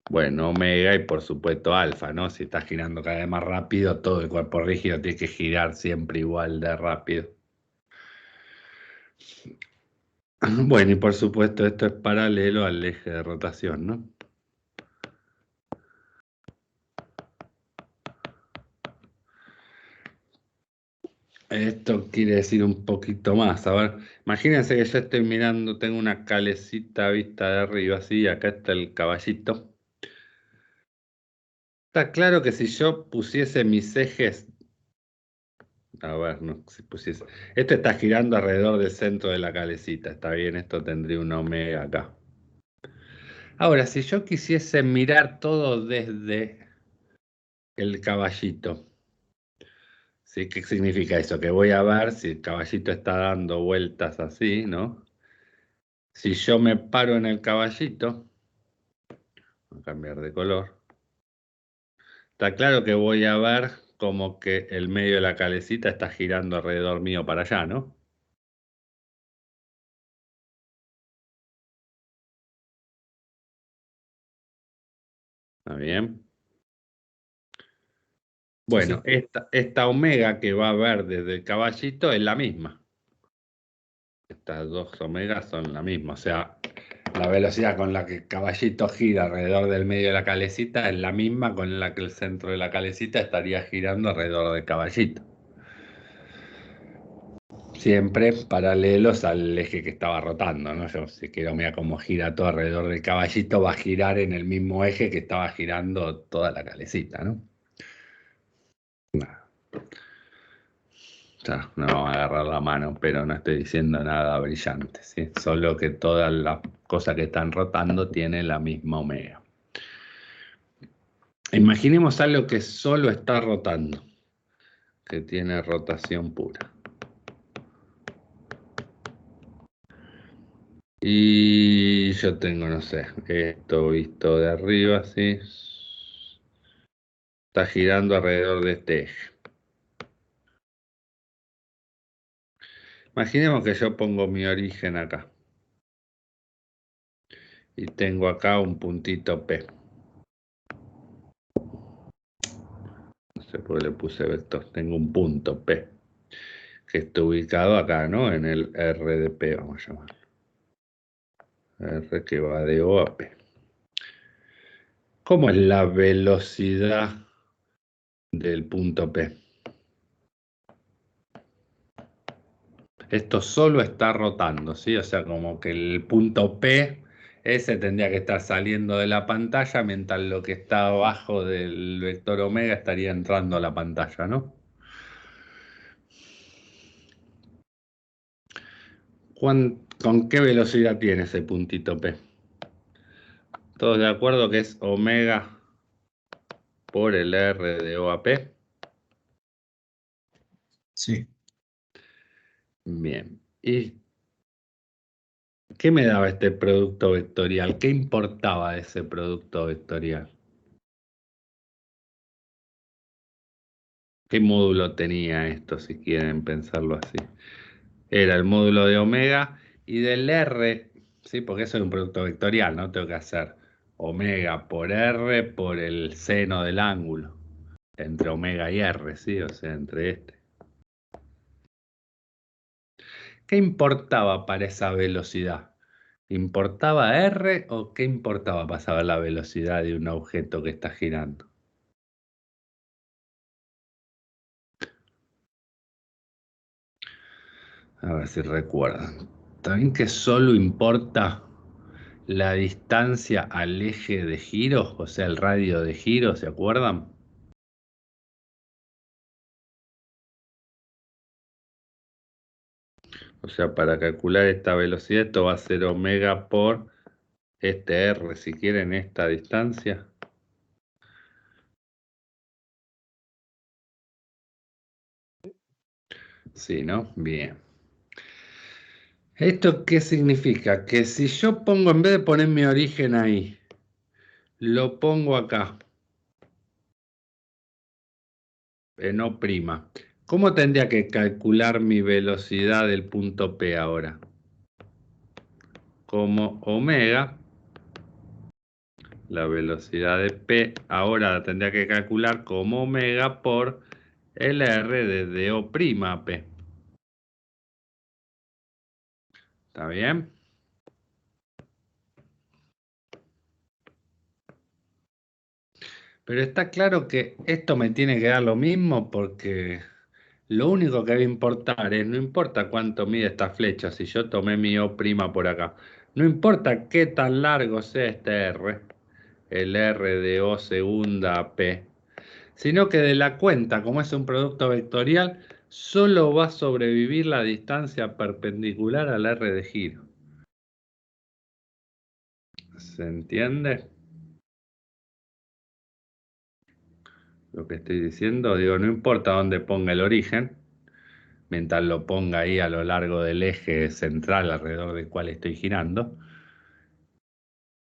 bueno, omega y por supuesto alfa, ¿no? Si está girando cada vez más rápido, todo el cuerpo rígido tiene que girar siempre igual de rápido. Bueno, y por supuesto esto es paralelo al eje de rotación, ¿no? Esto quiere decir un poquito más. A ver, imagínense que yo estoy mirando, tengo una calecita vista de arriba, así, acá está el caballito. Está claro que si yo pusiese mis ejes, a ver, no, si pusiese, este está girando alrededor del centro de la calecita, está bien, esto tendría una omega acá. Ahora, si yo quisiese mirar todo desde el caballito, ¿sí? ¿Qué significa eso? Que voy a ver si el caballito está dando vueltas así, ¿no? Si yo me paro en el caballito, voy a cambiar de color, está claro que voy a ver como que el medio de la calecita está girando alrededor mío para allá, ¿no? ¿Está bien? Bueno, Sí. esta omega que va a ver desde el caballito es la misma. Estas dos omegas son la misma, o sea, la velocidad con la que el caballito gira alrededor del medio de la calecita es la misma con la que el centro de la calecita estaría girando alrededor del caballito. Siempre paralelos al eje que estaba rotando, ¿no? Yo si quiero mirar cómo gira todo alrededor del caballito, va a girar en el mismo eje que estaba girando toda la calecita, ¿no? Ya, no vamos a agarrar la mano, pero no estoy diciendo nada brillante, ¿sí? Solo que todas las cosas que están rotando tienen la misma omega. Imaginemos algo que solo está rotando, que tiene rotación pura. Y yo tengo, no sé, esto visto de arriba, ¿sí? Está girando alrededor de este eje. Imaginemos que yo pongo mi origen acá. Y tengo acá un puntito P. No sé por qué le puse vector. Tengo un punto P. Que está ubicado acá, ¿no? En el R de P, vamos a llamarlo. R que va de O a P. ¿Cómo es la velocidad del punto P? Esto solo está rotando, ¿sí? O sea, como que el punto P, ese tendría que estar saliendo de la pantalla, mientras lo que está abajo del vector omega estaría entrando a la pantalla, ¿no? ¿Con qué velocidad tiene ese puntito P? ¿Todos de acuerdo que es omega por el R de O a P? Sí. Bien. ¿Y qué me daba este producto vectorial? ¿Qué importaba ese producto vectorial? ¿Qué módulo tenía esto, si quieren pensarlo así? Era el módulo de omega y del R, ¿sí? Porque eso es un producto vectorial, ¿no? Tengo que hacer omega por R por el seno del ángulo, entre omega y R, ¿sí? O sea, entre este. ¿Qué importaba para esa velocidad? ¿Importaba R o qué importaba para saber la velocidad de un objeto que está girando? A ver si recuerdan. También que solo importa la distancia al eje de giro, o sea, el radio de giro, ¿se acuerdan? O sea, para calcular esta velocidad, esto va a ser omega por este R, si quieren, esta distancia. Sí, ¿no? Bien. ¿Esto qué significa? Que si yo pongo, en vez de poner mi origen ahí, lo pongo acá, en O', ¿cómo tendría que calcular mi velocidad del punto P ahora? Como omega, la velocidad de P, ahora la tendría que calcular como omega por el R desde O' a P. ¿Está bien? Pero está claro que esto me tiene que dar lo mismo porque lo único que va a importar es, no importa cuánto mide esta flecha, si yo tomé mi O' por acá, no importa qué tan largo sea este R, el R de O segunda a P, sino que de la cuenta, como es un producto vectorial, solo va a sobrevivir la distancia perpendicular al R de giro. ¿Se entiende lo que estoy diciendo? Digo, no importa dónde ponga el origen, mientras lo ponga ahí a lo largo del eje central alrededor del cual estoy girando,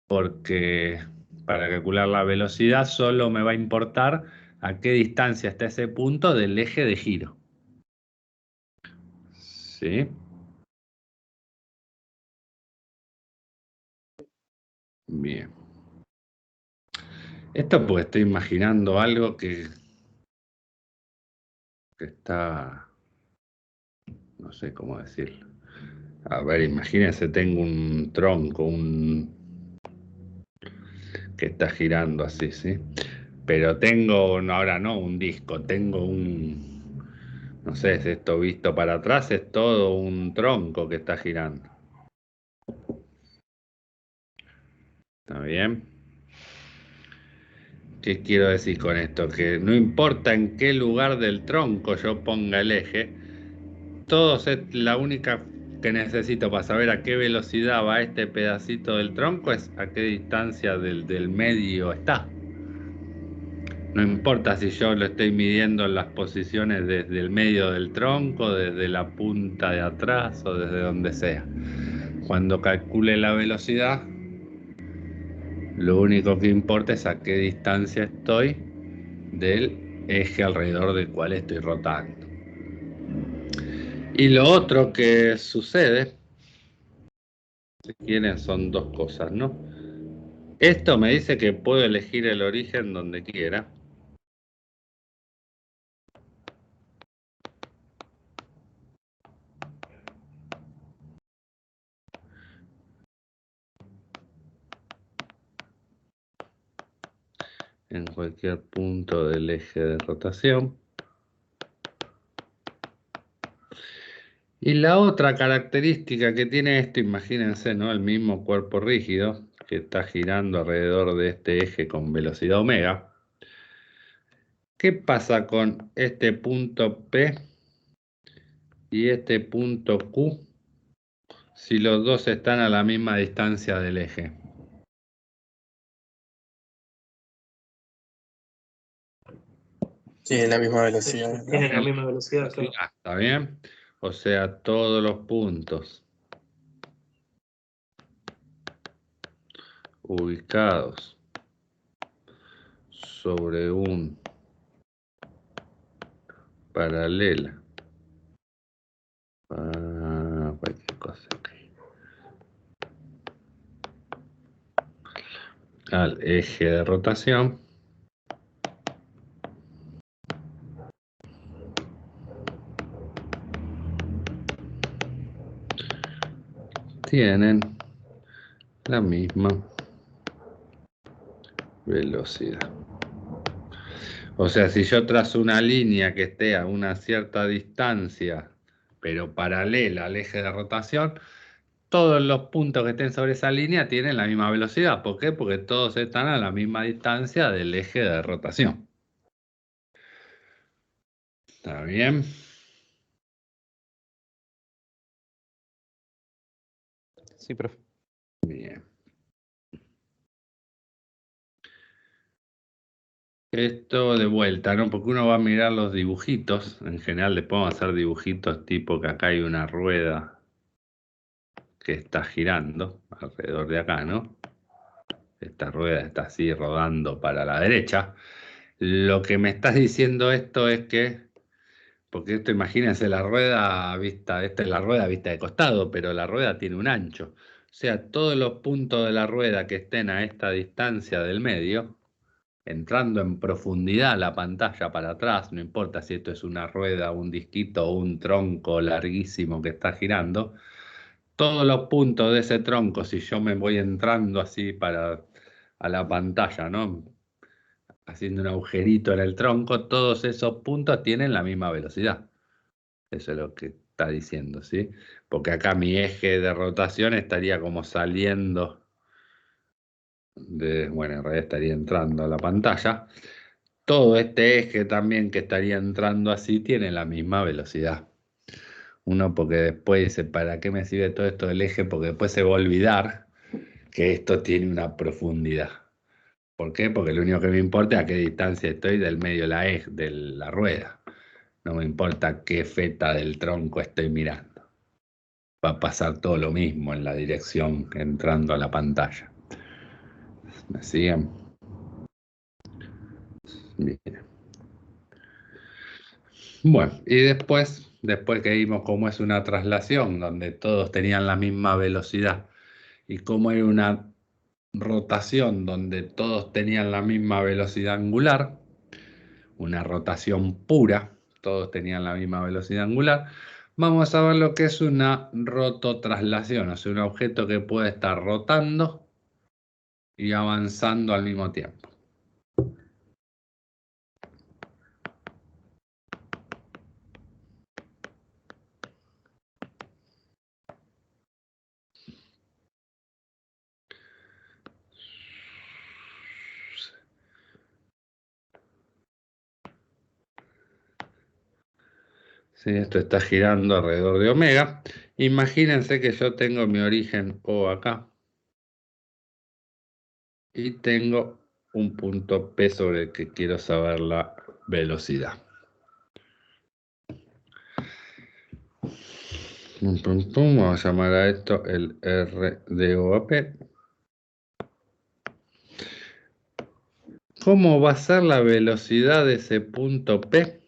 porque para calcular la velocidad solo me va a importar a qué distancia está ese punto del eje de giro. ¿Sí? Bien. Esto pues estoy imaginando algo que está, no sé cómo decirlo. A ver, imagínense, tengo un tronco, que está girando así, ¿sí? Pero tengo, ahora no un disco, tengo no sé, si esto visto para atrás es todo un tronco que está girando. ¿Está bien? ¿Qué quiero decir con esto? Que no importa en qué lugar del tronco yo ponga el eje, la única que necesito para saber a qué velocidad va este pedacito del tronco es a qué distancia del medio está. No importa si yo lo estoy midiendo en las posiciones desde el medio del tronco, desde la punta de atrás o desde donde sea. Cuando calcule la velocidad, lo único que importa es a qué distancia estoy del eje alrededor del cual estoy rotando. Y lo otro que sucede, si quieren, son dos cosas, ¿no? Esto me dice que puedo elegir el origen donde quiera. En cualquier punto del eje de rotación. Y la otra característica que tiene esto, imagínense, ¿no? El mismo cuerpo rígido que está girando alrededor de este eje con velocidad omega. ¿Qué pasa con este punto P y este punto Q si los dos están a la misma distancia del eje? Tiene la misma velocidad, ¿no? Tienen la misma velocidad, claro. Ah, ¿está bien? O sea, todos los puntos ubicados sobre un paralela cualquier cosa al eje de rotación tienen la misma velocidad. O sea, si yo trazo una línea que esté a una cierta distancia, pero paralela al eje de rotación, todos los puntos que estén sobre esa línea tienen la misma velocidad. ¿Por qué? Porque todos están a la misma distancia del eje de rotación. ¿Está bien? Sí, profe. Bien. Esto de vuelta, ¿no? Porque uno va a mirar los dibujitos. En general le podemos hacer dibujitos tipo que acá hay una rueda que está girando alrededor de acá, ¿no? Esta rueda está así rodando para la derecha. Lo que me estás diciendo esto es que, porque esto imagínense la rueda vista, esta es la rueda vista de costado, pero la rueda tiene un ancho. O sea, todos los puntos de la rueda que estén a esta distancia del medio, entrando en profundidad a la pantalla para atrás, no importa si esto es una rueda, un disquito o un tronco larguísimo que está girando, todos los puntos de ese tronco, si yo me voy entrando así a la pantalla, ¿no? Haciendo un agujerito en el tronco, todos esos puntos tienen la misma velocidad. Eso es lo que está diciendo, ¿sí? Porque acá mi eje de rotación estaría como saliendo bueno, en realidad estaría entrando a la pantalla. Todo este eje también que estaría entrando así tiene la misma velocidad. Uno porque después dice, ¿para qué me sirve todo esto del eje? Porque después se va a olvidar que esto tiene una profundidad. ¿Por qué? Porque lo único que me importa es a qué distancia estoy del medio de la rueda. No me importa qué feta del tronco estoy mirando. Va a pasar todo lo mismo en la dirección entrando a la pantalla. ¿Me siguen? Bien. Bueno, y después que vimos cómo es una traslación donde todos tenían la misma velocidad y cómo era una rotación donde todos tenían la misma velocidad angular, una rotación pura, todos tenían la misma velocidad angular, vamos a ver lo que es una rototraslación, o sea, un objeto que puede estar rotando y avanzando al mismo tiempo. Sí, esto está girando alrededor de omega. Imagínense que yo tengo mi origen O acá. Y tengo un punto P sobre el que quiero saber la velocidad. Vamos a llamar a esto el R de O a P. ¿Cómo va a ser la velocidad de ese punto P?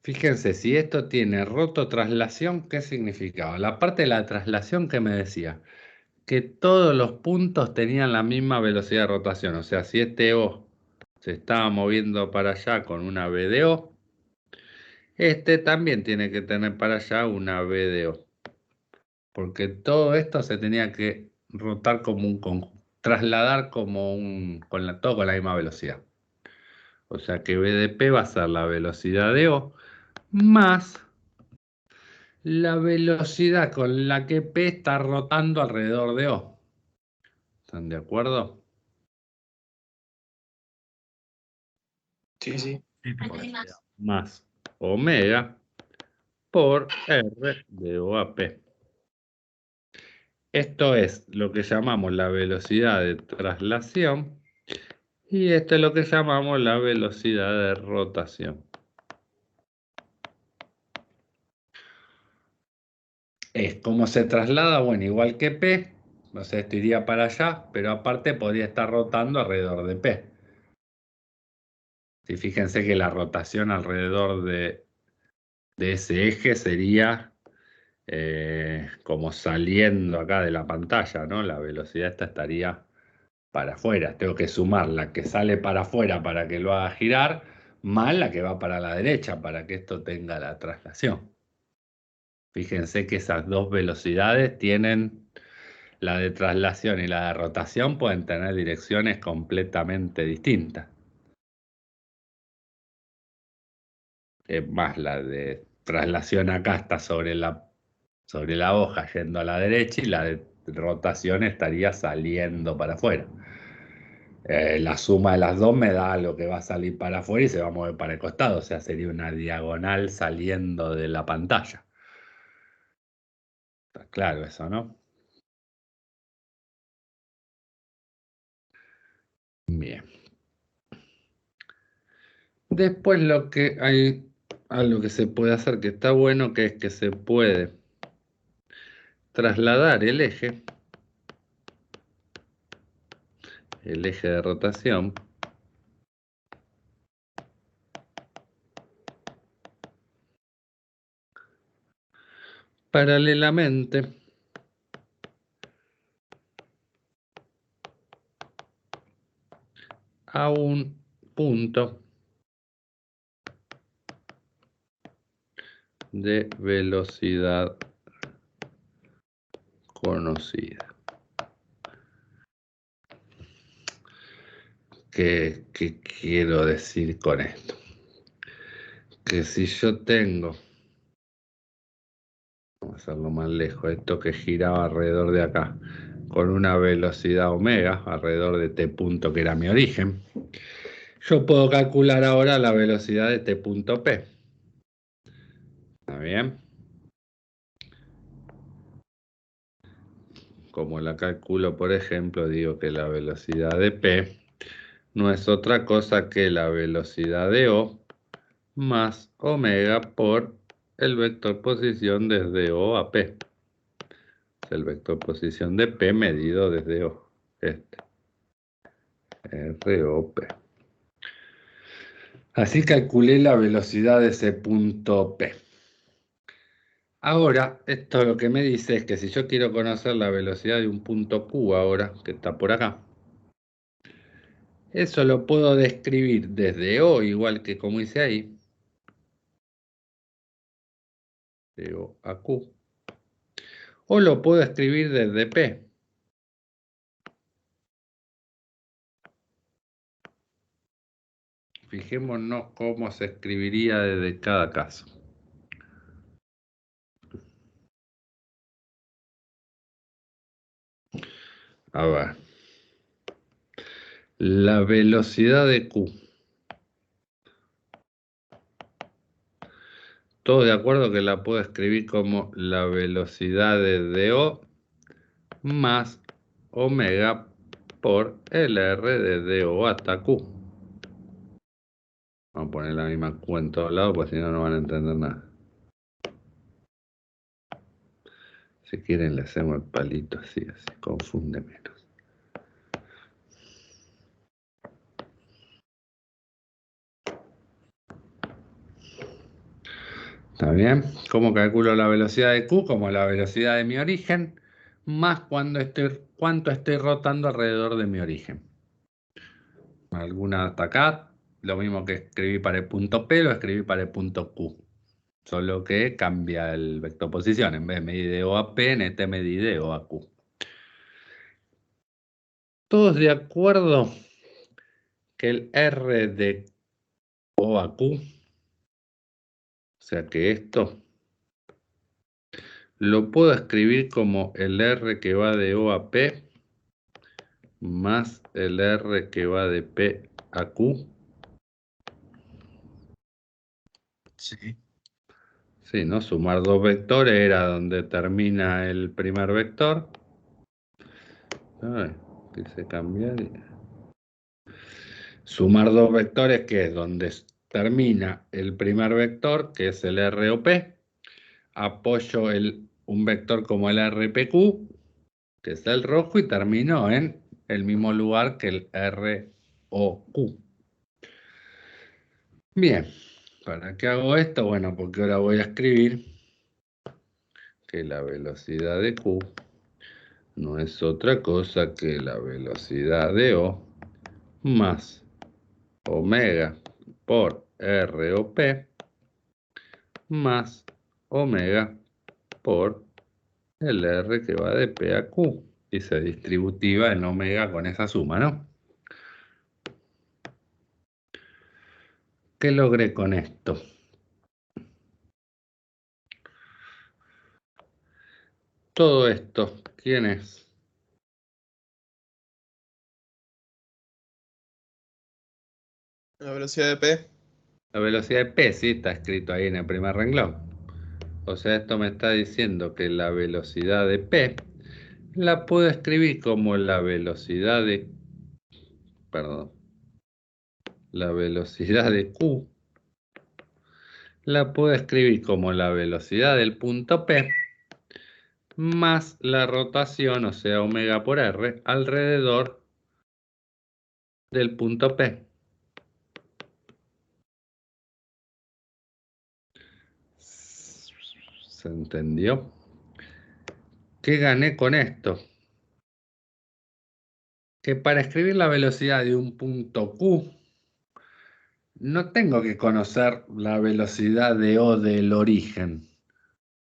Fíjense, si esto tiene rototraslación, ¿qué significaba? La parte de la traslación que me decía que todos los puntos tenían la misma velocidad de rotación. O sea, si este O se estaba moviendo para allá con una V de O, este también tiene que tener para allá una V de O. Porque todo esto se tenía que rotar como un conjunto, trasladar como todo con la misma velocidad. O sea que V de P va a ser la velocidad de O más la velocidad con la que P está rotando alrededor de O. ¿Están de acuerdo? Sí, sí. Más omega por R de O a P. Esto es lo que llamamos la velocidad de traslación y esto es lo que llamamos la velocidad de rotación. Es como se traslada, bueno, igual que P, o sea, esto iría para allá, pero aparte podría estar rotando alrededor de P. Y fíjense que la rotación alrededor de ese eje sería como saliendo acá de la pantalla, ¿no? La velocidad esta estaría para afuera. Tengo que sumar la que sale para afuera para que lo haga girar, más la que va para la derecha para que esto tenga la traslación. Fíjense que esas dos velocidades tienen, la de traslación y la de rotación pueden tener direcciones completamente distintas. Es más, la de traslación acá está sobre la sobre la hoja yendo a la derecha y la de rotación estaría saliendo para afuera. La suma de las dos me da lo que va a salir para afuera y se va a mover para el costado, o sea, sería una diagonal saliendo de la pantalla. Está claro eso, ¿no? Bien. Después lo que hay, algo que se puede hacer que está bueno, que es que se puede trasladar el eje de rotación, paralelamente a un punto de velocidad conocida. ¿Qué quiero decir con esto? Que si yo tengo, vamos a hacerlo más lejos, esto que giraba alrededor de acá, con una velocidad omega, alrededor de t punto que era mi origen, yo puedo calcular ahora la velocidad de t punto p. ¿Está bien? Como la calculo, por ejemplo, digo que la velocidad de p no es otra cosa que la velocidad de O más omega por el vector posición desde O a P. Es el vector posición de P medido desde O. Este. ROP. Así calculé la velocidad de ese punto P. Ahora, esto lo que me dice es que si yo quiero conocer la velocidad de un punto Q ahora, que está por acá, eso lo puedo describir desde O, igual que como hice ahí, de O a Q, o lo puedo escribir desde P. Fijémonos cómo se escribiría desde cada caso. A ver. La velocidad de Q. Todos de acuerdo que la puedo escribir como la velocidad de O más omega por LR desde O hasta Q. Vamos a poner la misma Q en todos lados, porque si no, no van a entender nada. Si quieren, le hacemos el palito así, confunde menos. ¿Está bien? ¿Cómo calculo la velocidad de Q? Como la velocidad de mi origen, más cuánto estoy rotando alrededor de mi origen. Alguna hasta acá, lo mismo que escribí para el punto P, lo escribí para el punto Q. Solo que cambia el vector posición. En vez de medir de O a P, en este medí de O a Q. ¿Todos de acuerdo que el R de O a Q, o sea que esto, lo puedo escribir como el R que va de O a P más el R que va de P a Q? Sí. Sí, ¿no? Sumar dos vectores era donde termina el primer vector. Ay, quise cambiar. Sumar dos vectores, que es donde termina el primer vector, que es el ROP. Apoyo un vector como el RPQ, que es el rojo, y termino en el mismo lugar que el ROQ. Bien, ¿para qué hago esto? Bueno, porque ahora voy a escribir que la velocidad de Q no es otra cosa que la velocidad de O más omega por ROP más omega por el R que va de P a Q. Y se distributiva en omega con esa suma, ¿no? ¿Qué logré con esto? todo esto, ¿quién es? La velocidad de P. La velocidad de P, sí, está escrito ahí en el primer renglón. O sea, esto me está diciendo que la velocidad de P la puedo escribir como la velocidad de... Perdón. La velocidad de Q la puedo escribir como la velocidad del punto P más la rotación, o sea, omega por R, alrededor del punto P. ¿Se entendió? ¿Qué gané con esto? Que para escribir la velocidad de un punto Q, no tengo que conocer la velocidad de O del origen.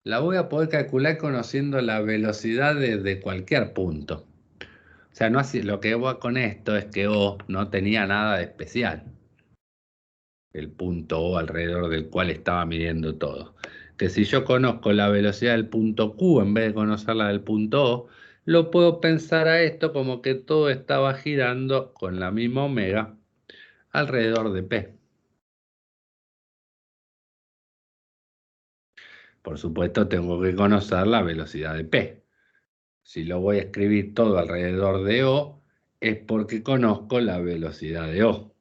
La voy a poder calcular conociendo la velocidad de cualquier punto. O sea, no así, lo que voy con esto es que O no tenía nada de especial. El punto O alrededor del cual estaba midiendo todo. Que si yo conozco la velocidad del punto Q en vez de conocer la del punto O, lo puedo pensar a esto como que todo estaba girando con la misma omega alrededor de P. Por supuesto, tengo que conocer la velocidad de P. Si lo voy a escribir todo alrededor de O, es porque conozco la velocidad de O.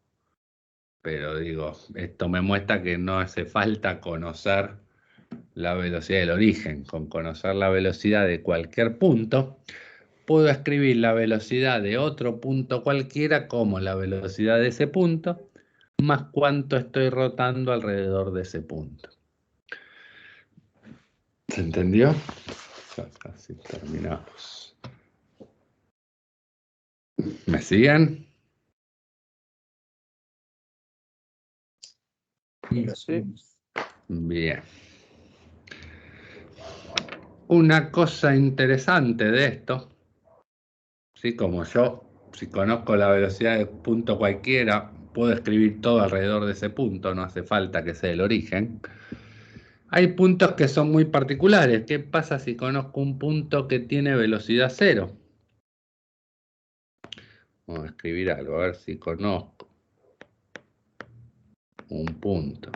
Pero digo, esto me muestra que no hace falta conocer la velocidad del origen. Con conocer la velocidad de cualquier punto, puedo escribir la velocidad de otro punto cualquiera como la velocidad de ese punto, más cuánto estoy rotando alrededor de ese punto. ¿Se entendió? Ya casi terminamos. ¿Me siguen? Sí. Bien. Una cosa interesante de esto, ¿sí? Como yo, si conozco la velocidad de punto cualquiera, puedo escribir todo alrededor de ese punto, no hace falta que sea el origen. Hay puntos que son muy particulares. ¿Qué pasa si conozco un punto que tiene velocidad cero? Vamos a escribir algo, a ver si conozco un punto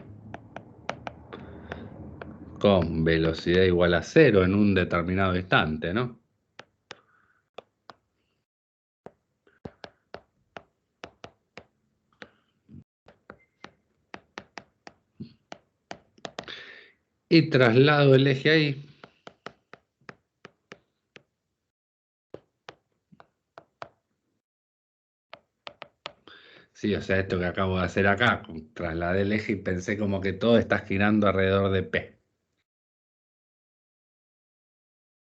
con velocidad igual a cero en un determinado instante, ¿no? Y traslado el eje ahí. Sí, o sea, esto que acabo de hacer acá, trasladé el eje y pensé como que todo está girando alrededor de P.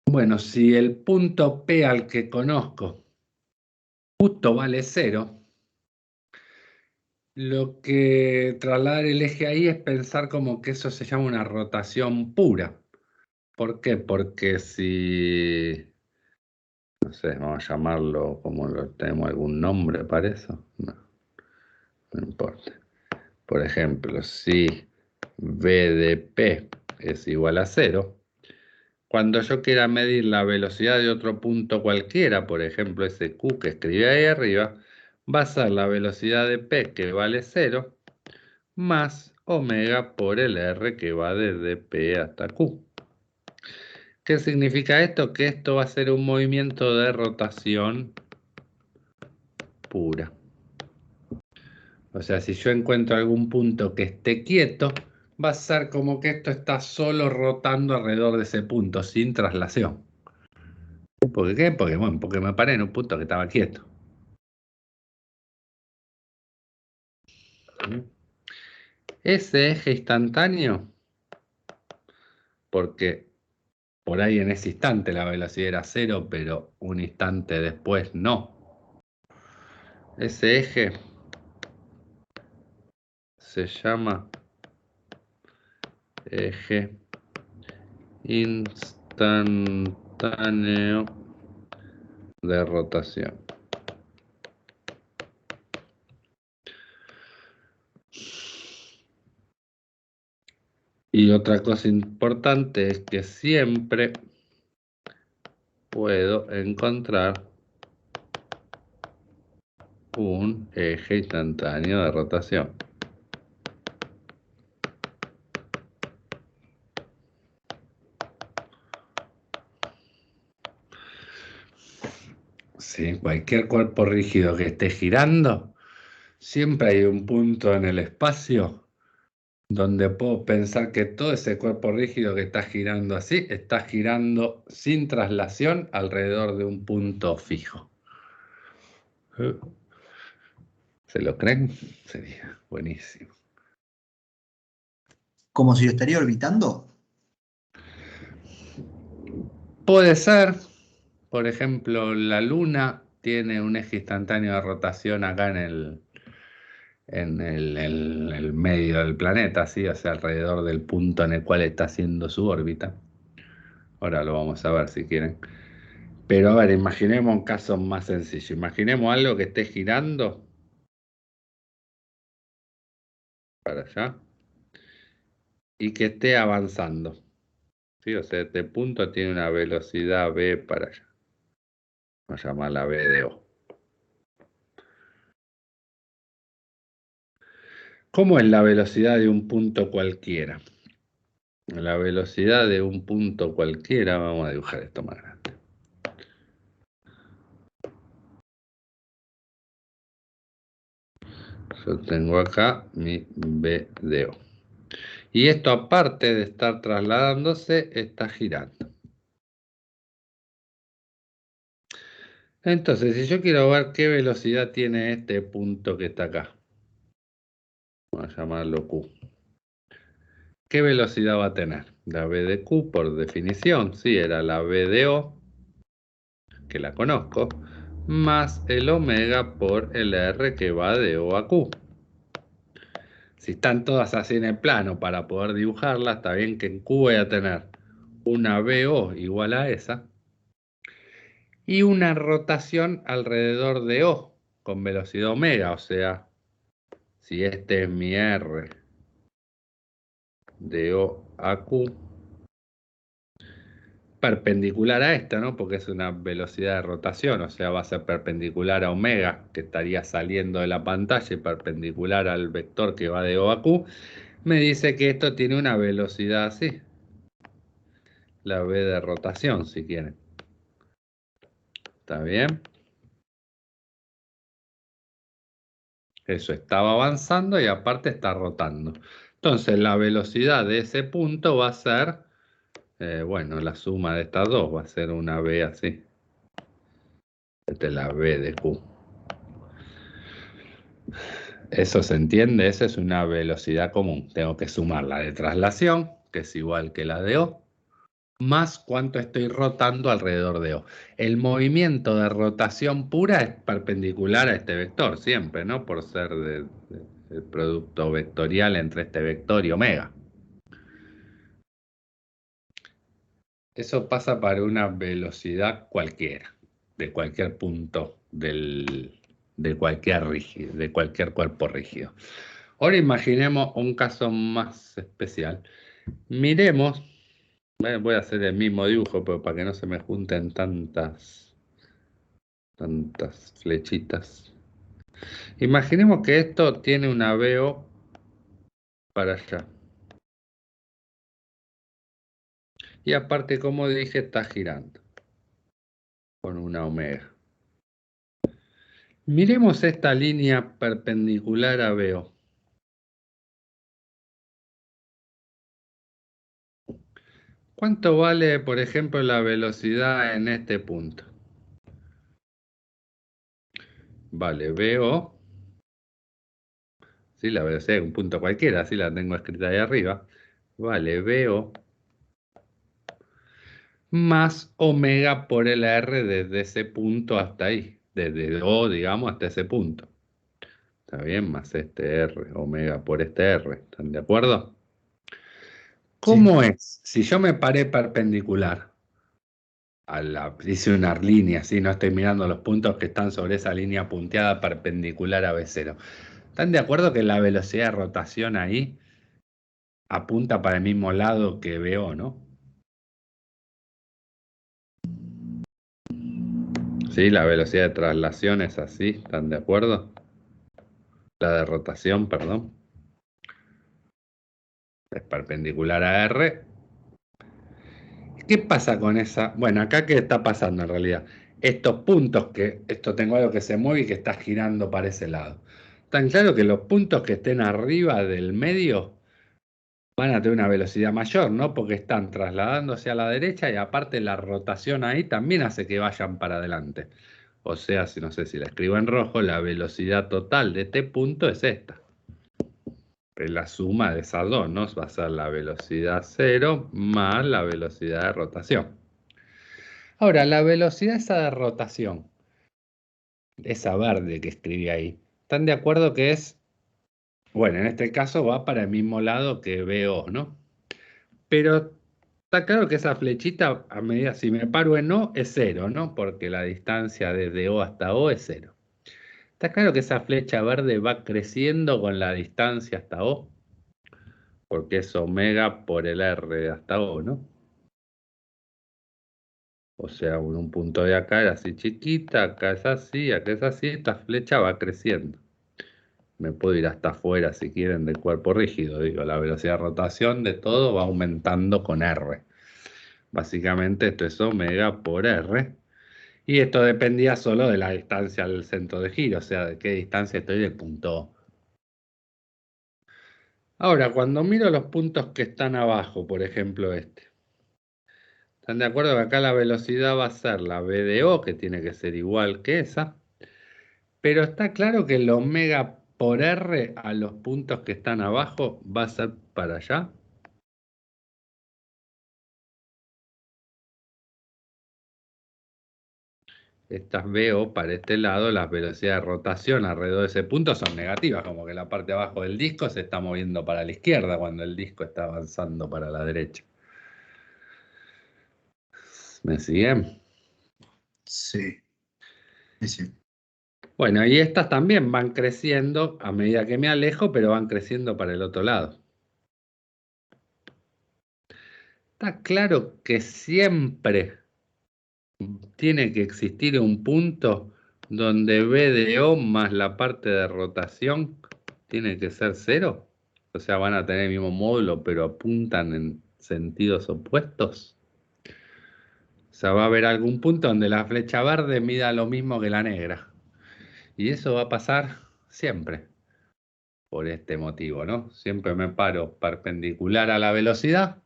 Bueno, si el punto P al que conozco justo vale cero, lo que trasladar el eje ahí es pensar como que eso se llama una rotación pura. ¿Por qué? Porque si, no sé, vamos a llamarlo como lo tenemos algún nombre para eso. No, no importa. Por ejemplo, si V de P es igual a cero, cuando yo quiera medir la velocidad de otro punto cualquiera, por ejemplo ese Q que escribí ahí arriba, va a ser la velocidad de P que vale cero, más omega por el R que va desde P hasta Q. ¿Qué significa esto? Que esto va a ser un movimiento de rotación pura. O sea, si yo encuentro algún punto que esté quieto, va a ser como que esto está solo rotando alrededor de ese punto, sin traslación. ¿Por qué? Porque, bueno, porque me paré en un punto que estaba quieto. Ese eje instantáneo, porque por ahí en ese instante la velocidad era cero, pero un instante después no. Ese eje se llama eje instantáneo de rotación. Y otra cosa importante es que siempre puedo encontrar un eje instantáneo de rotación. Sí, cualquier cuerpo rígido que esté girando, siempre hay un punto en el espacio donde puedo pensar que todo ese cuerpo rígido que está girando así, está girando sin traslación alrededor de un punto fijo. ¿Se lo creen? Sería buenísimo. ¿Como si lo estaría orbitando? Puede ser, por ejemplo, la Luna tiene un eje instantáneo de rotación acá en el medio del planeta, ¿sí? O sea, alrededor del punto en el cual está haciendo su órbita. Ahora lo vamos a ver si quieren. Pero a ver, imaginemos un caso más sencillo. Imaginemos algo que esté girando para allá y que esté avanzando. ¿Sí? O sea, este punto tiene una velocidad v para allá. Vamos a llamarla v de O. ¿Cómo es la velocidad de un punto cualquiera? La velocidad de un punto cualquiera, vamos a dibujar esto más grande. Yo tengo acá mi v de O. Y esto, aparte de estar trasladándose, está girando. Entonces, si yo quiero ver qué velocidad tiene este punto que está acá, vamos a llamarlo Q. ¿Qué velocidad va a tener? La v de Q, por definición, sí, era la v de O, que la conozco, más el omega por el R que va de O a Q. Si están todas así en el plano para poder dibujarla, está bien que en Q voy a tener una VO igual a esa y una rotación alrededor de O con velocidad omega, o sea, si este es mi R de O a Q, perpendicular a esta, ¿no? Porque es una velocidad de rotación, o sea, va a ser perpendicular a omega, que estaría saliendo de la pantalla, y perpendicular al vector que va de O a Q, me dice que esto tiene una velocidad así. La V de rotación, si quieren. ¿Está bien? Eso estaba avanzando y aparte está rotando. Entonces la velocidad de ese punto va a ser, bueno, la suma de estas dos va a ser una V así. Esta es la V de Q. ¿Eso se entiende? Esa es una velocidad común. Tengo que sumar la de traslación, que es igual que la de O, más cuánto estoy rotando alrededor de O. El movimiento de rotación pura es perpendicular a este vector, siempre, ¿no? Por ser el producto vectorial entre este vector y omega. Eso pasa para una velocidad cualquiera, de cualquier punto de cualquier cuerpo rígido. Ahora imaginemos un caso más especial. Miremos, voy a hacer el mismo dibujo, pero para que no se me junten tantas flechitas. Imaginemos que esto tiene una VO para allá. Y aparte, como dije, está girando con una omega. Miremos esta línea perpendicular a VO. ¿Cuánto vale, por ejemplo, la velocidad en este punto? Vale, VO. Sí, la velocidad es un punto cualquiera, así la tengo escrita ahí arriba. Vale, VO más omega por el R desde ese punto hasta ahí. Desde O, digamos, hasta ese punto. ¿Está bien? Más este R, omega por este R. ¿Están de acuerdo? ¿Cómo es? Si yo me paré perpendicular hice una línea, ¿sí? No estoy mirando los puntos que están sobre esa línea punteada perpendicular a B0. ¿Están de acuerdo que la velocidad de rotación ahí apunta para el mismo lado que VO, ¿no? Sí, la velocidad de traslación es así, ¿están de acuerdo? La de rotación, perdón. Es perpendicular a R. ¿Qué pasa con esa? Bueno, acá qué está pasando en realidad. Estos puntos esto tengo algo que se mueve y que está girando para ese lado. Tan claro que los puntos que estén arriba del medio van a tener una velocidad mayor, ¿no? Porque están trasladándose a la derecha y aparte la rotación ahí también hace que vayan para adelante. O sea, si no sé si la escribo en rojo, la velocidad total de este punto es esta. Es la suma de esas dos, ¿no? Va a ser la velocidad cero más la velocidad de rotación. Ahora, la velocidad esa de rotación, esa verde que escribí ahí, ¿están de acuerdo que es, bueno, en este caso va para el mismo lado que BO, ¿no? Pero está claro que esa flechita, a medida si me paro en O, es cero, ¿no? Porque la distancia desde O hasta O es cero. Está claro que esa flecha verde va creciendo con la distancia hasta O, porque es omega por el R hasta O, ¿no? O sea, un punto de acá era así chiquita, acá es así, esta flecha va creciendo. Me puedo ir hasta afuera si quieren del cuerpo rígido, digo, la velocidad de rotación de todo va aumentando con R. Básicamente esto es omega por R. Y esto dependía solo de la distancia al centro de giro, o sea, de qué distancia estoy del punto O. Ahora, cuando miro los puntos que están abajo, por ejemplo este, ¿están de acuerdo que acá la velocidad va a ser la V de O, que tiene que ser igual que esa? Pero está claro que el omega por R a los puntos que están abajo va a ser para allá. Estas VO para este lado, las velocidades de rotación alrededor de ese punto son negativas, como que la parte de abajo del disco se está moviendo para la izquierda cuando el disco está avanzando para la derecha. ¿Me siguen? Sí. Sí, sí. Bueno, y estas también van creciendo a medida que me alejo, pero van creciendo para el otro lado. Está claro que siempre tiene que existir un punto donde B de O más la parte de rotación tiene que ser cero. O sea, van a tener el mismo módulo, pero apuntan en sentidos opuestos. O sea, va a haber algún punto donde la flecha verde mida lo mismo que la negra. Y eso va a pasar siempre, por este motivo, ¿no? Siempre me paro perpendicular a la velocidad.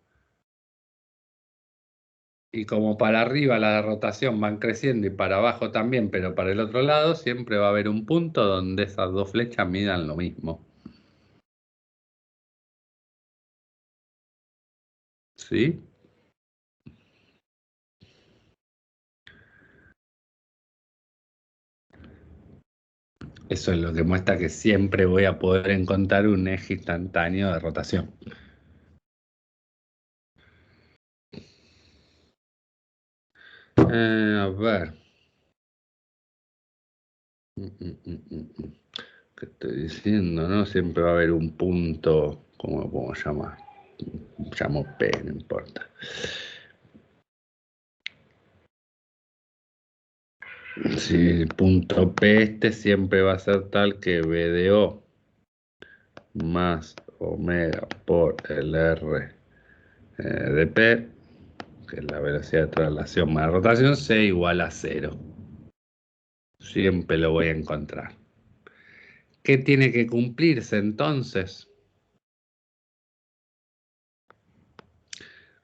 Y como para arriba la de rotación van creciendo y para abajo también, pero para el otro lado siempre va a haber un punto donde esas dos flechas midan lo mismo. ¿Sí? Eso es lo que muestra que siempre voy a poder encontrar un eje instantáneo de rotación. A ver. ¿Qué estoy diciendo? ¿No? Siempre va a haber un punto, ¿cómo lo podemos llamar? Llamo P, no importa. Si el punto P este siempre va a ser tal que B de O más omega por el R de P, que es la velocidad de traslación más rotación, sea igual a cero. Siempre lo voy a encontrar. ¿Qué tiene que cumplirse entonces?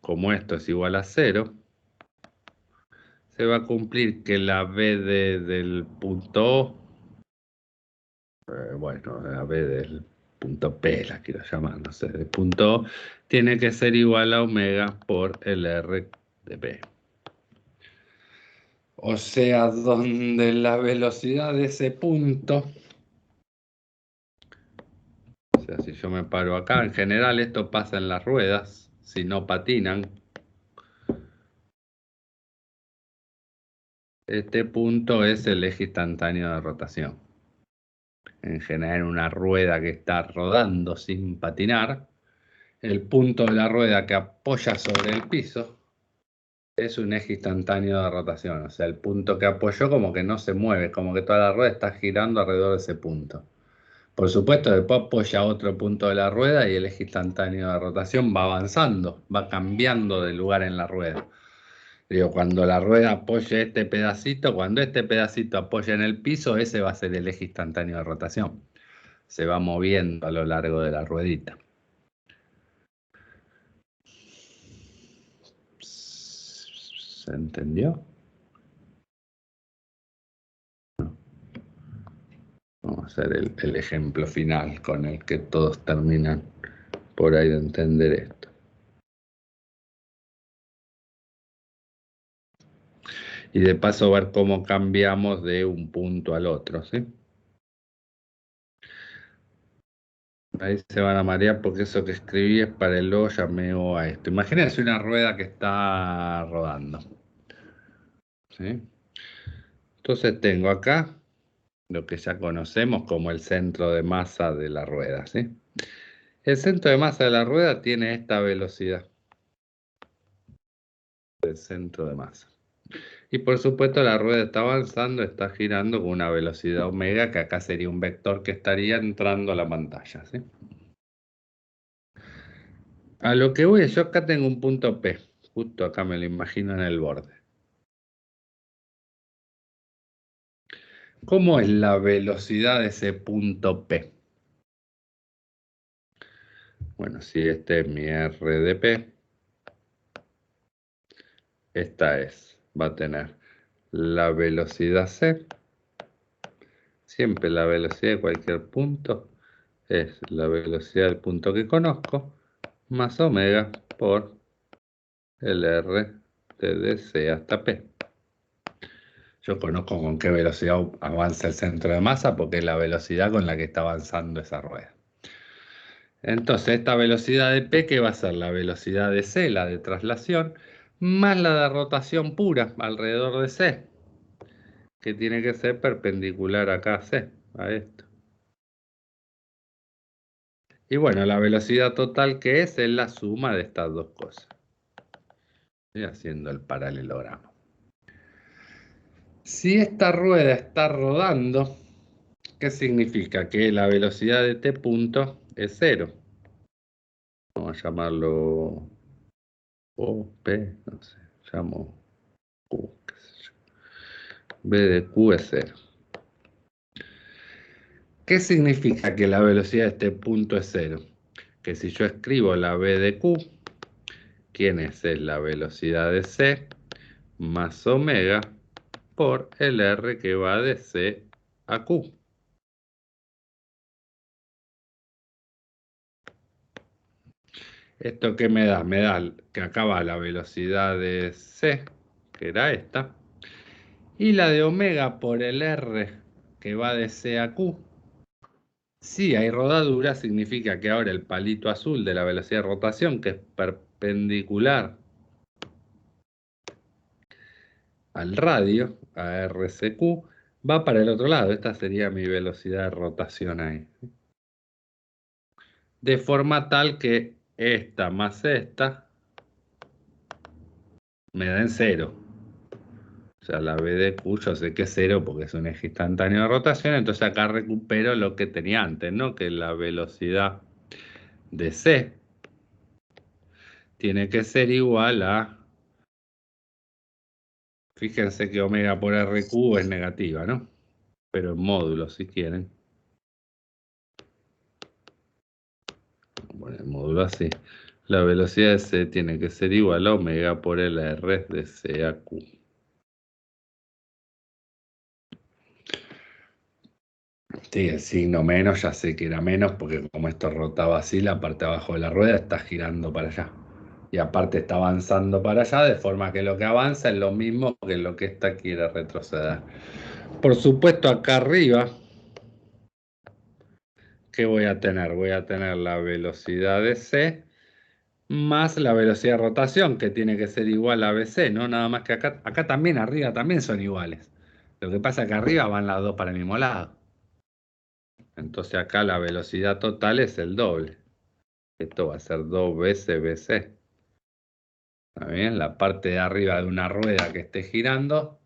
Como esto es igual a cero, se va a cumplir que la B del punto O, bueno, la B del punto P la quiero llamar, no sé, del punto O, tiene que ser igual a omega por el R de P. O sea, donde la velocidad de ese punto, o sea, si yo me paro acá, en general esto pasa en las ruedas, si no patinan. Este punto es el eje instantáneo de rotación. En general, una rueda que está rodando sin patinar, el punto de la rueda que apoya sobre el piso Es un eje instantáneo de rotación, o sea, el punto que apoyó como que no se mueve, como que toda la rueda está girando alrededor de ese punto. Por supuesto, después apoya otro punto de la rueda y el eje instantáneo de rotación va avanzando, va cambiando de lugar en la rueda. Digo, cuando la rueda apoye este pedacito, cuando este pedacito apoya en el piso, ese va a ser el eje instantáneo de rotación. Se va moviendo a lo largo de la ruedita. ¿Se entendió? Vamos a hacer el ejemplo final con el que todos terminan por ahí de entender esto. Y de paso ver cómo cambiamos de un punto al otro, ¿sí? Ahí se van a marear porque eso que escribí es para el luego llameo a esto. Imagínense una rueda que está rodando, ¿sí? Entonces tengo acá lo que ya conocemos como el centro de masa de la rueda, ¿sí? El centro de masa de la rueda tiene esta velocidad. El centro de masa. Y por supuesto la rueda está avanzando, está girando con una velocidad omega, que acá sería un vector que estaría entrando a la pantalla, ¿sí? A lo que voy, yo acá tengo un punto P, justo acá me lo imagino en el borde. ¿Cómo es la velocidad de ese punto P? Bueno, si este es mi R de P, esta va a tener la velocidad C, siempre la velocidad de cualquier punto es la velocidad del punto que conozco, más omega por el R de C hasta P. Yo conozco con qué velocidad avanza el centro de masa porque es la velocidad con la que está avanzando esa rueda. Entonces, esta velocidad de P, que va a ser la velocidad de C, la de traslación, más la de rotación pura alrededor de C, que tiene que ser perpendicular acá a C, a esto. Y bueno, la velocidad total que es la suma de estas dos cosas. Estoy haciendo el paralelogramo. Si esta rueda está rodando, ¿qué significa? Que la velocidad de T punto es 0. Vamos a llamarlo O, P, no sé, llamo Q, qué sé yo. B de Q es 0. ¿Qué significa que la velocidad de este punto es 0? Que si yo escribo la B de Q, ¿quién es? Es la velocidad de C más omega por el R que va de C a Q. ¿Esto qué me da? Me da que acá va la velocidad de C, que era esta, y la de omega por el R que va de C a Q. Si hay rodadura, significa que ahora el palito azul de la velocidad de rotación, que es perpendicular al radio, a RCQ, va para el otro lado. Esta sería mi velocidad de rotación ahí. De forma tal que esta más esta me den 0. O sea, la B de Q yo sé que es 0 porque es un eje instantáneo de rotación. Entonces acá recupero lo que tenía antes, ¿no? Que la velocidad de C tiene que ser igual a... Fíjense que omega por RQ es negativa, ¿no? Pero en módulo, si quieren. Bueno, el módulo así. La velocidad de C tiene que ser igual a omega por el R de C a Q. Sí, el signo menos ya sé que era menos porque como esto rotaba así, la parte de abajo de la rueda está girando para allá. Y aparte está avanzando para allá, de forma que lo que avanza es lo mismo que lo que esta quiere retroceder. Por supuesto, acá arriba, ¿qué voy a tener? Voy a tener la velocidad de C más la velocidad de rotación, que tiene que ser igual a BC, ¿no? Nada más que acá también, arriba también son iguales. Lo que pasa es que arriba van las dos para el mismo lado. Entonces acá la velocidad total es el doble. Esto va a ser 2 veces BC. ¿Está bien? La parte de arriba de una rueda que esté girando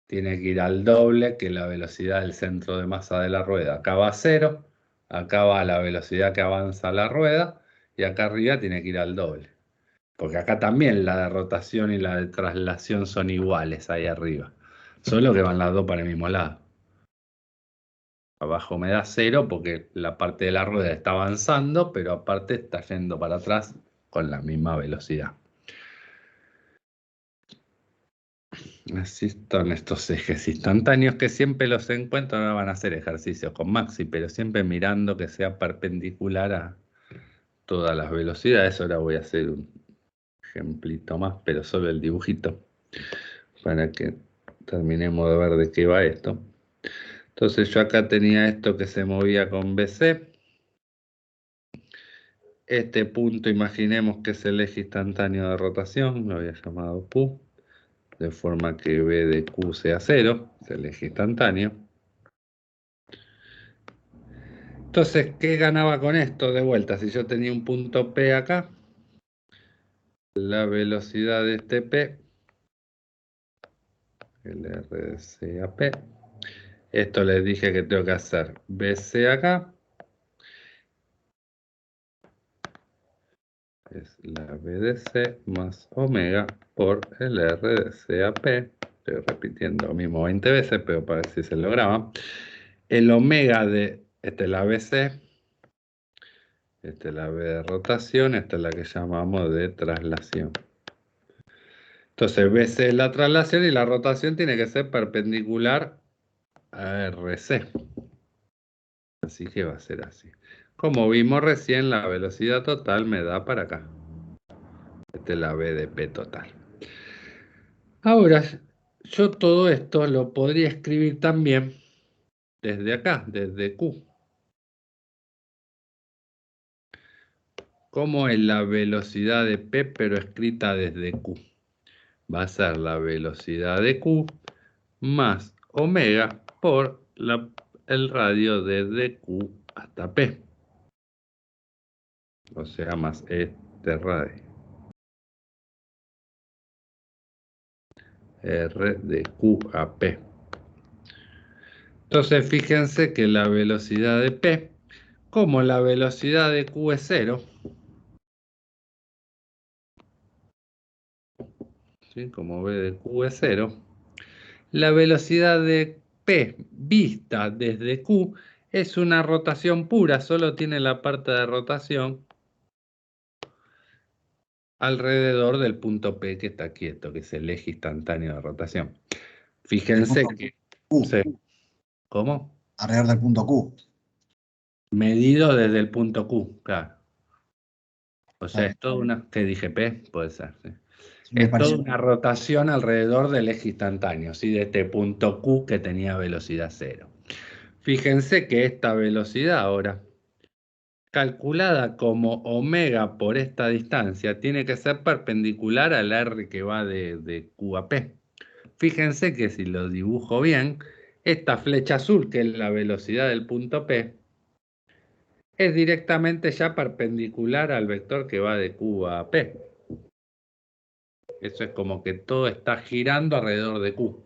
tiene que ir al doble que la velocidad del centro de masa de la rueda. Acá va a 0, acá va a la velocidad que avanza la rueda y acá arriba tiene que ir al doble. Porque acá también la de rotación y la de traslación son iguales ahí arriba. Solo que van las dos para el mismo lado. Abajo me da 0 porque la parte de la rueda está avanzando, pero aparte está yendo para atrás con la misma velocidad. Así están estos ejes instantáneos que siempre los encuentro. Ahora van a hacer ejercicios con Maxi, pero siempre mirando que sea perpendicular a todas las velocidades. Ahora voy a hacer un ejemplito más, pero solo el dibujito, para que terminemos de ver de qué va esto. Entonces yo acá tenía esto que se movía con BC. Este punto imaginemos que es el eje instantáneo de rotación, lo había llamado Q, de forma que B de Q sea 0, es el eje instantáneo. Entonces, ¿qué ganaba con esto? De vuelta, si yo tenía un punto P acá, la velocidad de este P, el R de C a P, esto les dije que tengo que hacer BC acá, es la B de C más omega por el R de C a P. Estoy repitiendo lo mismo 20 veces, pero para ver si se lograba. El omega de, esta es la BC, esta es la B de rotación, esta es la que llamamos de traslación. Entonces BC es la traslación y la rotación tiene que ser perpendicular a RC. Así que va a ser así. Como vimos recién, la velocidad total me da para acá. Esta es la B de P total. Ahora, yo todo esto lo podría escribir también desde acá, desde Q. ¿Cómo es la velocidad de P, pero escrita desde Q? Va a ser la velocidad de Q más omega por el radio desde Q hasta P. O sea, más este radio. R de Q a P. Entonces, fíjense que la velocidad de P, como la velocidad de Q es 0, ¿sí? Como B de Q es 0, la velocidad de P vista desde Q es una rotación pura, solo tiene la parte de rotación alrededor del punto P que está quieto, que es el eje instantáneo de rotación. Fíjense que... Q, Sí. ¿Cómo? alrededor del punto Q. Medido desde el punto Q, claro. O sea, Claro. es toda una... ¿Qué dije P? Puede ser, sí. Sí, me Es toda parece. una rotación alrededor del eje instantáneo, ¿sí? De este punto Q que tenía velocidad 0. Fíjense que esta velocidad ahora, calculada como omega por esta distancia, tiene que ser perpendicular al R que va de Q a P. Fíjense que si lo dibujo bien, esta flecha azul, que es la velocidad del punto P, es directamente ya perpendicular al vector que va de Q a P. Eso es como que todo está girando alrededor de Q.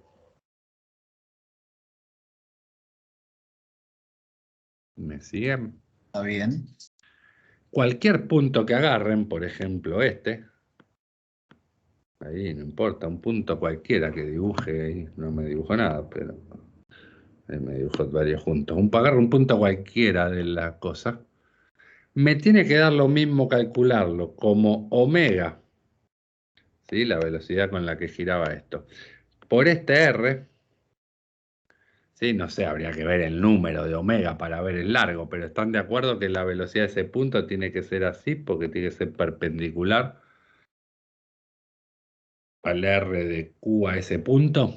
¿Me siguen? Está bien. Cualquier punto que agarren, por ejemplo este, ahí no importa, un punto cualquiera que dibuje ahí, no me dibujo nada, pero me dibujo varios juntos. Agarro un punto cualquiera de la cosa, me tiene que dar lo mismo calcularlo como omega, ¿sí? La velocidad con la que giraba esto, por este R, ¿sí? No sé, habría que ver el número de omega para ver el largo, pero están de acuerdo que la velocidad de ese punto tiene que ser así porque tiene que ser perpendicular al R de Q a ese punto.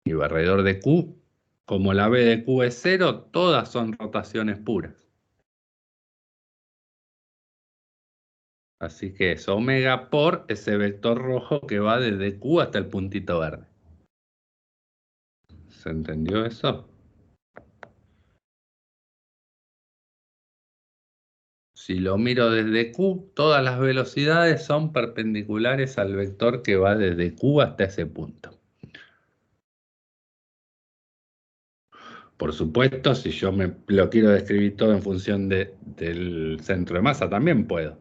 Y alrededor de Q, como la B de Q es 0, todas son rotaciones puras. Así que es omega por ese vector rojo que va desde Q hasta el puntito verde. ¿Se entendió eso? Si lo miro desde Q, todas las velocidades son perpendiculares al vector que va desde Q hasta ese punto. Por supuesto, si yo lo quiero describir todo en función del centro de masa, también puedo.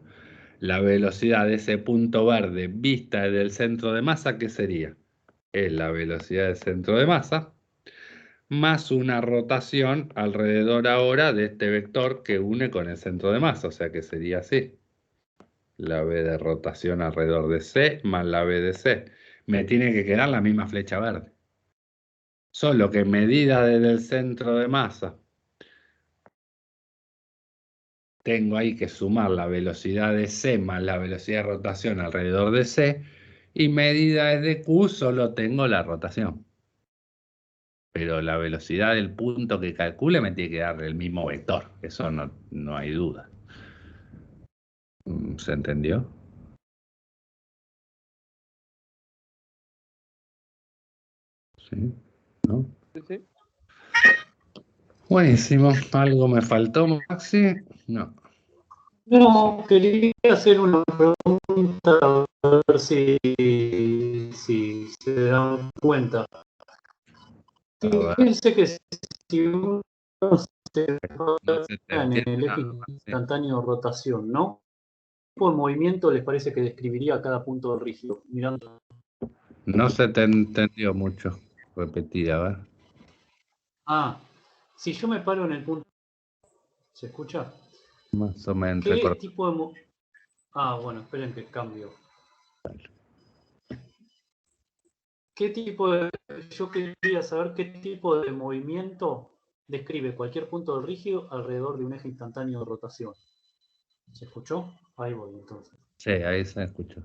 La velocidad de ese punto verde vista desde el centro de masa, ¿qué sería? Es la velocidad del centro de masa más una rotación alrededor ahora de este vector que une con el centro de masa, o sea que sería así. La v de rotación alrededor de C más la v de C. Me tiene que quedar la misma flecha verde. Solo que medida desde el centro de masa, tengo ahí que sumar la velocidad de C más la velocidad de rotación alrededor de C, y medida desde Q solo tengo la rotación. Pero la velocidad del punto que calcule me tiene que dar el mismo vector, eso no hay duda. ¿Se entendió? ¿Sí? ¿No? Sí, sí. Buenísimo. ¿Algo me faltó, Maxi? No. No, quería hacer una pregunta a ver si se dan cuenta. A ver. Fíjense que si uno se No se te en entiende el eje nada, Maxi. instantáneo de rotación, ¿no? ¿Qué tipo de movimiento les parece que describiría cada punto del rígido? Mirando. No se te entendió mucho. Repetí, a ver. Ah, si yo me paro en el punto, ¿se escucha? Más o menos. ¿Qué tipo de bueno, esperen que cambio. ¿Qué tipo de... Yo quería saber qué tipo de movimiento describe cualquier punto del rígido alrededor de un eje instantáneo de rotación. ¿Se escuchó? Ahí voy entonces. Sí, ahí se escuchó.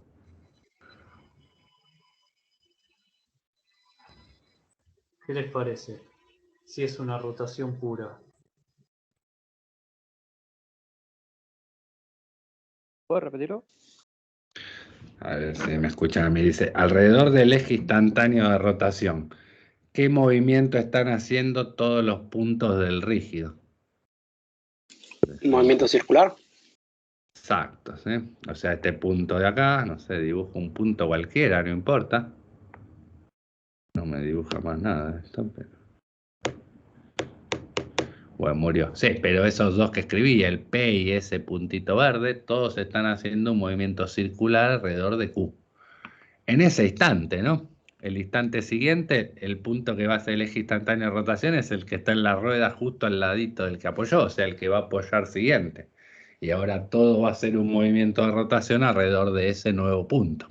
¿Qué les parece? Si es una rotación pura. ¿Puedo repetirlo? A ver si me escuchan a mí. Dice, alrededor del eje instantáneo de rotación, ¿qué movimiento están haciendo todos los puntos del rígido? Movimiento circular. Exacto, ¿sí? O sea, este punto de acá, no sé, dibujo un punto cualquiera, no importa. No me dibuja más nada esto, pero... Bueno, murió. Sí, pero esos dos que escribí, el P y ese puntito verde, todos están haciendo un movimiento circular alrededor de Q. En ese instante, ¿no? El instante siguiente, el punto que va a ser el eje instantáneo de rotación es el que está en la rueda justo al ladito del que apoyó, o sea, el que va a apoyar siguiente. Y ahora todo va a ser un movimiento de rotación alrededor de ese nuevo punto.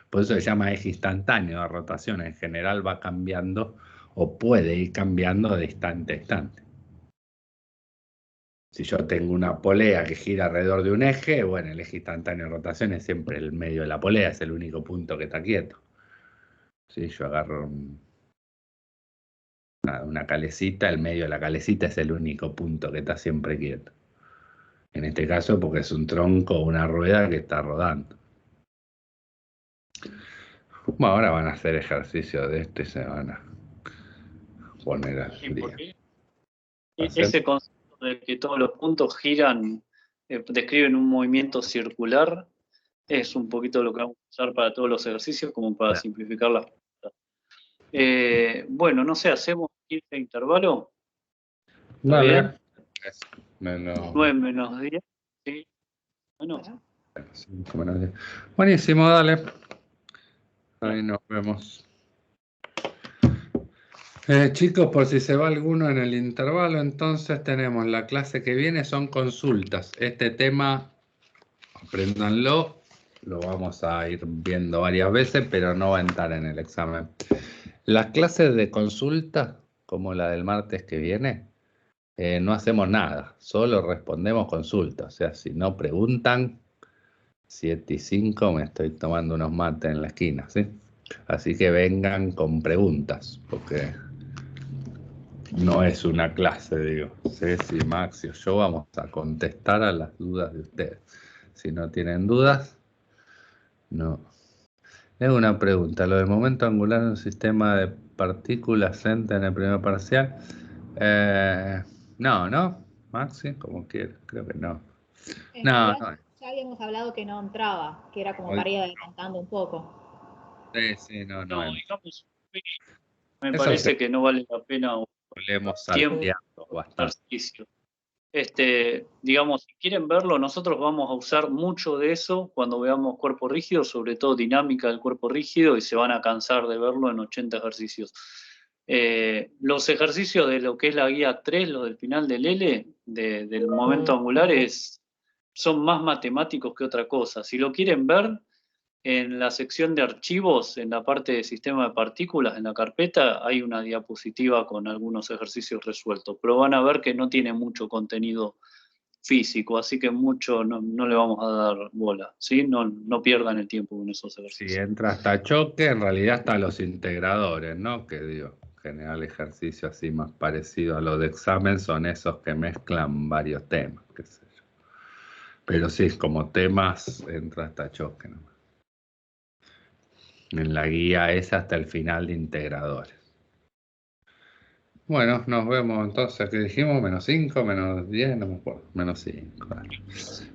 Por eso se llama eje instantáneo de rotación. En general va cambiando o puede ir cambiando de instante a instante. Si yo tengo una polea que gira alrededor de un eje, bueno, el eje instantáneo de rotación es siempre el medio de la polea, es el único punto que está quieto. Si yo agarro una calecita, el medio de la calecita es el único punto que está siempre quieto. En este caso porque es un tronco o una rueda que está rodando. Bueno, ahora van a hacer ejercicio de esto y se van a poner al día. Ese concepto de que todos los puntos giran, describen un movimiento circular, es un poquito lo que vamos a usar para todos los ejercicios, como para simplificar las preguntas. Bueno, no sé, ¿hacemos 15 intervalo? Dale. Menos... 9 menos 10. ¿Sí? Bueno. 5 menos 10. Buenísimo, dale. Ahí nos vemos. Chicos, por si se va alguno en el intervalo, entonces tenemos la clase que viene, son consultas. Este tema, apréndanlo, lo vamos a ir viendo varias veces, pero no va a entrar en el examen. Las clases de consulta, como la del martes que viene, no hacemos nada, solo respondemos consultas. O sea, si no preguntan, 7 y 5 me estoy tomando unos mates en la esquina, ¿sí? Así que vengan con preguntas, porque no es una clase, digo. Ceci, Maxi o yo vamos a contestar a las dudas de ustedes. Si no tienen dudas, no. Tengo una pregunta. ¿Lo del momento angular en un sistema de partículas entra en el primer parcial? No, ¿no? Maxi, como quiera, creo que no. En No, realidad, ya habíamos hablado que no entraba, que era como Hoy- para ir adelantando un poco. sí, no, No, no. digamos, me Eso parece que no vale la pena le hemos tiempo salteado bastante. ejercicio. Digamos, si quieren verlo, nosotros vamos a usar mucho de eso cuando veamos cuerpo rígido, sobre todo dinámica del cuerpo rígido, y se van a cansar de verlo en 80 ejercicios. Los ejercicios de lo que es la guía 3, lo del final del L, del momento angular, son más matemáticos que otra cosa. Si lo quieren ver, en la sección de archivos, en la parte de sistema de partículas, en la carpeta, hay una diapositiva con algunos ejercicios resueltos, pero van a ver que no tiene mucho contenido físico, así que mucho no le vamos a dar bola, ¿sí? No pierdan el tiempo con esos Si ejercicios. entra hasta choque, en realidad hasta los integradores, ¿no? Que digo, general ejercicio así más parecido a lo de examen son esos que mezclan varios temas, qué sé yo. Pero sí, como temas entra hasta choque, ¿no? En la guía es hasta el final de integradores. Bueno, nos vemos entonces, ¿qué dijimos? -5, -10, no me acuerdo. -5, dale. -10.